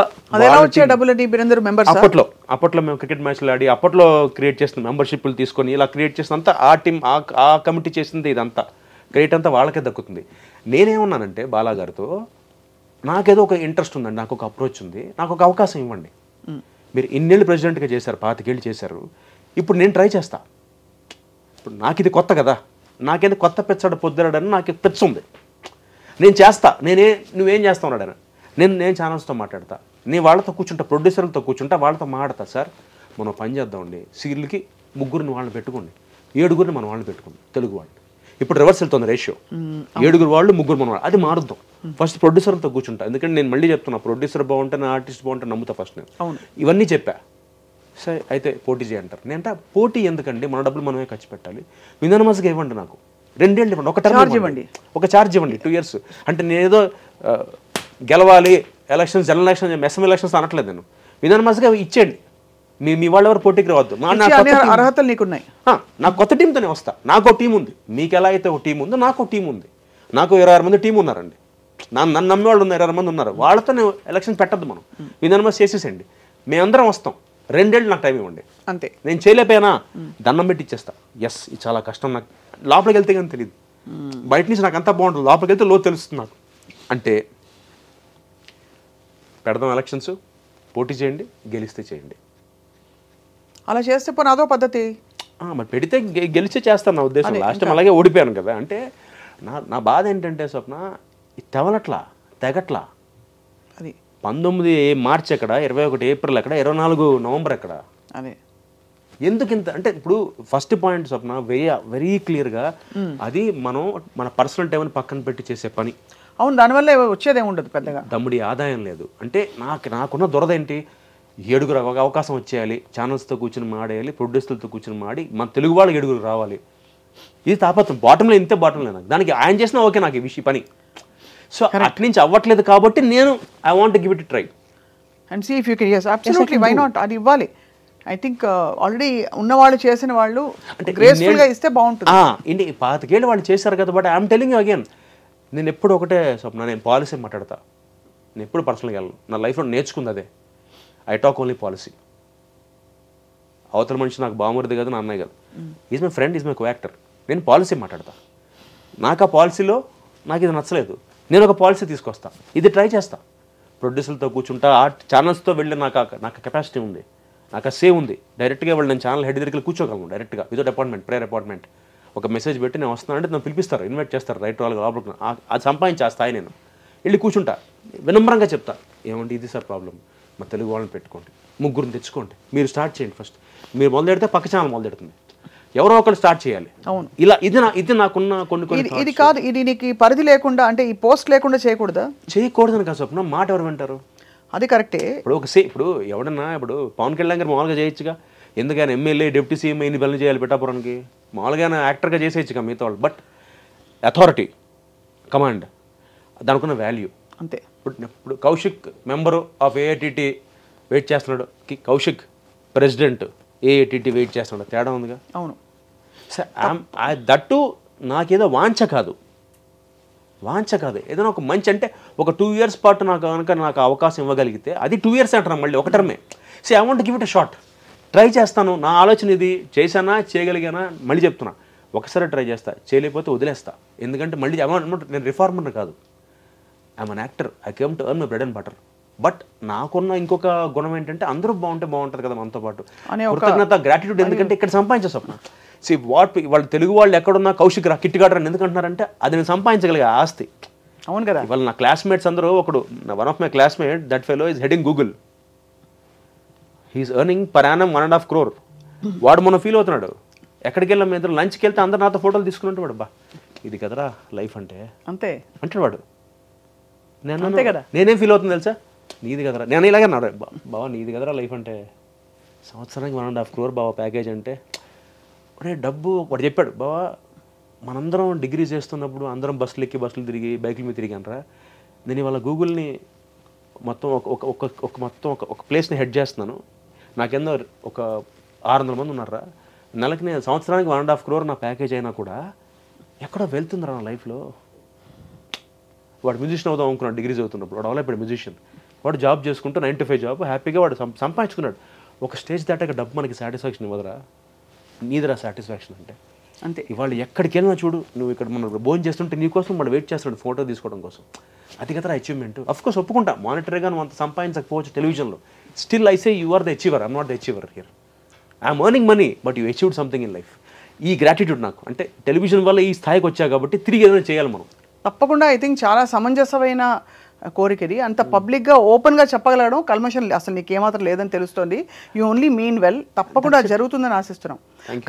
అప్పట్లో మేము క్రికెట్ మ్యాచ్లు ఆడి అప్పట్లో క్రియేట్ చేసిన మెంబర్షిప్లు తీసుకొని ఇలా క్రియేట్ చేసినంత ఆ టీం ఆ కమిటీ చేసింది, ఇదంతా క్రెడిట్ అంతా వాళ్ళకే దక్కుతుంది. నేనేమన్నానంటే బాలా గారితో, నాకేదో ఒక ఇంట్రెస్ట్ ఉందండి, నాకు ఒక అప్రోచ్ ఉంది, నాకు ఒక అవకాశం ఇవ్వండి. మీరు ఇన్నేళ్ళు ప్రెసిడెంట్గా చేశారు, 25 ఏళ్ళు చేశారు, ఇప్పుడు నేను ట్రై చేస్తా. ఇప్పుడు నాకు ఇది కొత్త కదా, నాకేదో కొత్త పెచ్చాడు పొద్దురాడని నాకు పెచ్చ ఉంది, నేను చేస్తా. నువ్వేం చేస్తా ఉన్నాడని నేను ఛానల్స్తో మాట్లాడతా, నీ వాళ్ళతో కూర్చుంటా, ప్రొడ్యూసర్లతో కూర్చుంటా, వాళ్ళతో మాట్లాడతా. సార్ మనం పని చేద్దామండి, సీరియల్కి 3 వాళ్ళని పెట్టుకోండి, 7 మన వాళ్ళని పెట్టుకోండి తెలుగు వాళ్ళు. ఇప్పుడు రివర్స్ వెళ్తుంది రేషియో, 7 వాళ్ళు 3 మన వాళ్ళు. అది మారుద్దాం. ఫస్ట్ ప్రొడ్యూసర్తో కూర్చుంటా, ఎందుకంటే నేను మళ్ళీ చెప్తున్నా, ప్రొడ్యూసర్ బాగుంటే ఆర్టిస్ట్ బాగుంటే నమ్ముతా ఫస్ట్ నేను. ఇవన్నీ చెప్పా. సరే అయితే పోటీ చేయంటారు. నేనంటే పోటీ ఎందుకండి, మన డబ్బులు మనమే ఖర్చు పెట్టాలి, విధానమాసగా ఇవ్వండి, నాకు 2 ఏళ్ళు ఇవ్వండి, ఒక టర్మ్ ఇవ్వండి, ఒక ఛార్జ్ ఇవ్వండి 2 years. అంటే నేనేదో గెలవాలి elections, general election, SM elections అనట్లేదు నేను, విధానమాసగా ఇచ్చేయండి. మీ వాళ్ళు ఎవరు పోటీకి రావద్దు, అర్హతలు నీకున్నాయి. నాకు కొత్త టీంతోనే వస్తా, నాకు టీం ఉంది. మీకు ఎలా అయితే ఒక టీం ఉందో నాకు టీం ఉంది. నాకు 26 మంది టీం ఉన్నారండి, నన్ను నమ్మే వాళ్ళు ఉన్నారు, 26 మంది ఉన్నారు. వాళ్ళతో నేను ఎలక్షన్ పెట్టద్దు, మనం విధానమాస చేసేసండి, మేమందరం వస్తాం. 2 ఏళ్ళు నాకు టైం ఇవ్వండి అంతే. నేను చేయలేకపోయినా దండం పెట్టి ఇచ్చేస్తా. ఎస్ ఇది చాలా కష్టం, నాకు లోపలికి వెళ్తే కానీ తెలియదు, బయట నుంచి నాకు అంతా బాగుంటుంది, లోపలికి వెళ్తే లోతు తెలుస్తుంది నాకు. అంటే పెడదాం ఎలక్షన్స్, పోటీ చేయండి, గెలిస్తే చేయండి. అలా చేస్తే పోనీ అదో పద్ధతి. మరి పెడితే గెలిచే చేస్తాను నా ఉద్దేశం. లాస్ట్ టైం అలాగే ఓడిపోయాను కదా. అంటే నా బాధ ఏంటంటే స్వప్న, తెవలట్లా, తెగట్లా. అది 19 మార్చ్ ఎక్కడ, 21 ఏప్రిల్ ఎక్కడ, 24 నవంబర్ ఎక్కడ, అదే ఎందుకు ఇంత అంటే. ఇప్పుడు ఫస్ట్ పాయింట్ స్వప్న వెరీ క్లియర్గా, అది మనం మన పర్సనల్ టైంని పక్కన పెట్టి చేసే పని. అవును, దానివల్ల వచ్చేదేమి ఉండదు పెద్దగా, తమ్ముడి ఆదాయం లేదు. అంటే నాకున్న దురద ఏంటి, 7 అవకాశం వచ్చేయాలి, ఛానల్స్తో కూర్చొని మాడేయాలి, ప్రొడ్యూసర్లతో కూర్చొని మాడి మన తెలుగు వాళ్ళు 7 రావాలి. ఇది తాపత్రం, బాటంలో ఇంతే, బాటం లేదు నాకు. దానికి ఆయన చేసినా ఓకే నాకు ఈ విషయం పని. సో అటు నుంచి అవ్వట్లేదు కాబట్టి నేను I want give it try and see if you can. yes absolutely, why not, అది ఇవ్వాలి. ఐ థింక్ ఆల్రెడీ ఉన్నవాళ్ళు చేసిన వాళ్ళు అంటే గ్రేస్ఫుల్గా ఇస్తే బాగుంటుంది. 25 ఏళ్ళు వాళ్ళు చేశారు కదా. But I'm telling you again, నేను ఎప్పుడు ఒకటే స్వప్న, నేను పాలసీ మాట్లాడతా, నేను ఎప్పుడు పర్సనల్గా వెళ్ళను. నా లైఫ్లో నేర్చుకుంది అదే, ఐ టాక్ ఓన్లీ పాలసీ. అవతల మనిషి నాకు బామరిది కదా, నా అన్నయ్య కదా, is my friend, is my co actor. నేను పాలసీ మాట్లాడతా. నాకు ఆ పాలసీలో నాకు ఇది నచ్చలేదు, నేను ఒక పాలసీ తీసుకొస్తా, ఇది ట్రై చేస్తా. ప్రొడ్యూసర్లతో కూర్చుంటా, ఛానల్స్తో వెళ్ళి నాకు కెపాసిటీ ఉంది, నాకు ఆ సేవ్ ఉంది. డైరెక్ట్గా వెళ్ళి నేను ఛానల్ హెడ్ దగ్గరికి కూర్చోగలను డైరెక్ట్గా, వితౌట్ అపాయింట్మెంట్, ప్రేయర్ అపాయింట్మెంట్. ఒక మెసేజ్ పెట్టి నేను వస్తున్నానంటే నన్ను పిలిపిస్తారు, ఇన్వైట్ చేస్తారు, రైట్ వాళ్ళకి లోపలికి. అది సంపాదించి ఆ స్థాయి నేను వెళ్ళి కూర్చుంటా, వినమ్రంగా చెప్తా, ఏమంటే ఇది సార్ ప్రాబ్లం, మా తెలుగు వాళ్ళని పెట్టుకోండి, 3 తెచ్చుకోండి, మీరు స్టార్ట్ చేయండి. ఫస్ట్ మీరు మొదలెడితే పక్క ఛానల్ మొదలెడుతుంది, ఎవరో ఒకరు స్టార్ట్ చేయాలి. అవును, ఇలా ఇది నాకున్న కొన్ని ఇది కాదు, ఇది నీకు పరిధి లేకుండా, అంటే ఈ పోస్ట్ లేకుండా చేయకూడదా? చేయకూడదని కాదు స్వప్న, మాట ఎవరు వింటారు? అది కరెక్టే. ఇప్పుడు ఎవడన్నా, ఇప్పుడు పవన్ కళ్యాణ్ గారు మామూలుగా చేయొచ్చుగా, ఎందుకని ఎమ్మెల్యే డిప్యూటీ సీఎం ఇన్ని పనులు చేయాలి పిఠాపురానికి, మామూలుగా యాక్టర్గా చేసేయచ్చుగా మిగతా వాళ్ళు. బట్ అథారిటీ, కమాండ్, దానికున్న వాల్యూ అంతే. ఇప్పుడు కౌశిక్ మెంబరు ఆఫ్ ఏఐటిటి వెయిట్ చేస్తున్నాడు, కౌశిక్ ప్రెసిడెంట్ ఏఐటిటి వెయిట్ చేస్తున్నాడు, తేడా ఉందిగా. అవును సార్, దట్టు నాకేదో వాంఛ కాదు, ఏదైనా ఒక మంచి, అంటే ఒక 2 years పాటు నాకు అవకాశం ఇవ్వగలిగితే అది 2 years అంటారు, మళ్ళీ ఒక టర్మే. So I want give it a shot, try చేస్తాను. నా ఆలోచన ఇది, చేశానా చేయగలిగానా మళ్ళీ చెప్తున్నా, ఒకసారి ట్రై చేస్తా, చేయలేకపోతే వదిలేస్తా. ఎందుకంటే మళ్ళీ నేను రిఫార్మర్ కాదు, I'm an actor, I came to earn my bread and butter. But నాకున్న ఇంకొక గుణం ఏంటంటే, అందరూ బాగుంటే బాగుంటుంది కదా మనతో పాటు, కృతజ్ఞత, గ్రాటిట్యూడ్. ఎందుకంటే ఇక్కడ సంపాదించే స్వప్న, వాళ్ళు తెలుగు వాళ్ళు ఎక్కడున్నా కౌశిక్ రా కిట్టుగాడు అని ఎందుకు అంటున్నారంటే అది నేను సంపాదించగలిగే ఆస్తి. అవును కదా. ఇవాళ నా క్లాస్మేట్స్ అందరూ one of my classmate that fellow is heading Google, he's earning per annum 1.5 crore. వాడు మనం ఫీల్ అవుతున్నాడు. ఎక్కడికి వెళ్ళాం మీ ఇద్దరు లంచ్కి వెళ్తే అందరు నాతో ఫోటోలు తీసుకున్నట్టు వాడు, బా ఇది కదరా లైఫ్ అంటే అంతే అంటాడు వాడు. నేను అంతే కదా. నేనేం ఫీల్ అవుతుంది తెలుసా, నీది కదరా, నేను ఇలాగే అన్నాడు, బావా నీది కదరా లైఫ్ అంటే, సంవత్సరానికి 1.5 crore బావా ప్యాకేజ్ అంటే, ఒరే డబ్బు. వాడు చెప్పాడు, బావా మనందరం డిగ్రీ చేస్తున్నప్పుడు అందరం బస్సులు ఎక్కి బస్సులు తిరిగి బైకుల మీద తిరిగానరా, నేను ఇవాళ గూగుల్ని మొత్తం ఒక ప్లేస్ని హెడ్ చేస్తున్నాను, నాకెందో ఒక 600 మంది ఉన్నారా, నెలకి నేను సంవత్సరానికి 1.5 crore నా ప్యాకేజ్ అయినా కూడా ఎక్కడో వెళ్తుందిరా నా లైఫ్లో. వాడు మ్యూజిషియన్ అవుదాం అనుకున్నాడు డిగ్రీ చదువుతున్నప్పుడు, వాడు డెవలప్డ్ మ్యూజిషియన్, వాడు జాబ్ చేసుకుంటూ 9 to 5 జాబ్ హ్యాపీగా వాడు సంపాదించుకున్నాడు. ఒక స్టేజ్ దాటాక డబ్బు మనకి సాటిస్ఫాక్షన్ ఇవ్వదురా, నీదిరా సాటిస్ఫాక్షన్ అంటే. అంతే. ఇవాళ ఎక్కడికి వెళ్ళినా చూడు, నువ్వు ఇక్కడ మనం భోజనం చేస్తుంటే నీకోసం వాడు వెయిట్ చేస్తాడు ఫోటో తీసుకోవడం కోసం, అది కదా అచీవ్మెంట్. అఫ్కోర్స్ ఒప్పుకుంటా, మానిటరీగా నువ్వు అంత సంపాదించకపోవచ్చు టెలివిజన్లో, still I say you are the achiever, I'm not the achiever here. I'm earning money but you achieved something in life. ఈ గ్రాటిట్యూడ్ నాకు, అంటే టెలివిజన్ వల్ల ఈ స్థాయికి వచ్చా కాబట్టి తిరిగి ఏదైనా చేయాలి మనం. తప్పకుండా ఐ థింక్ చాలా సమంజసమైన కోరికది. అంత పబ్లిక్గా ఓపెన్గా చెప్పగలగడం, కల్మషం అసలు నీకు ఏమాత్రం లేదని తెలుస్తుంది. You only mean well. తప్పకుండా జరుగుతుందని ఆశిస్తున్నాం. కానీ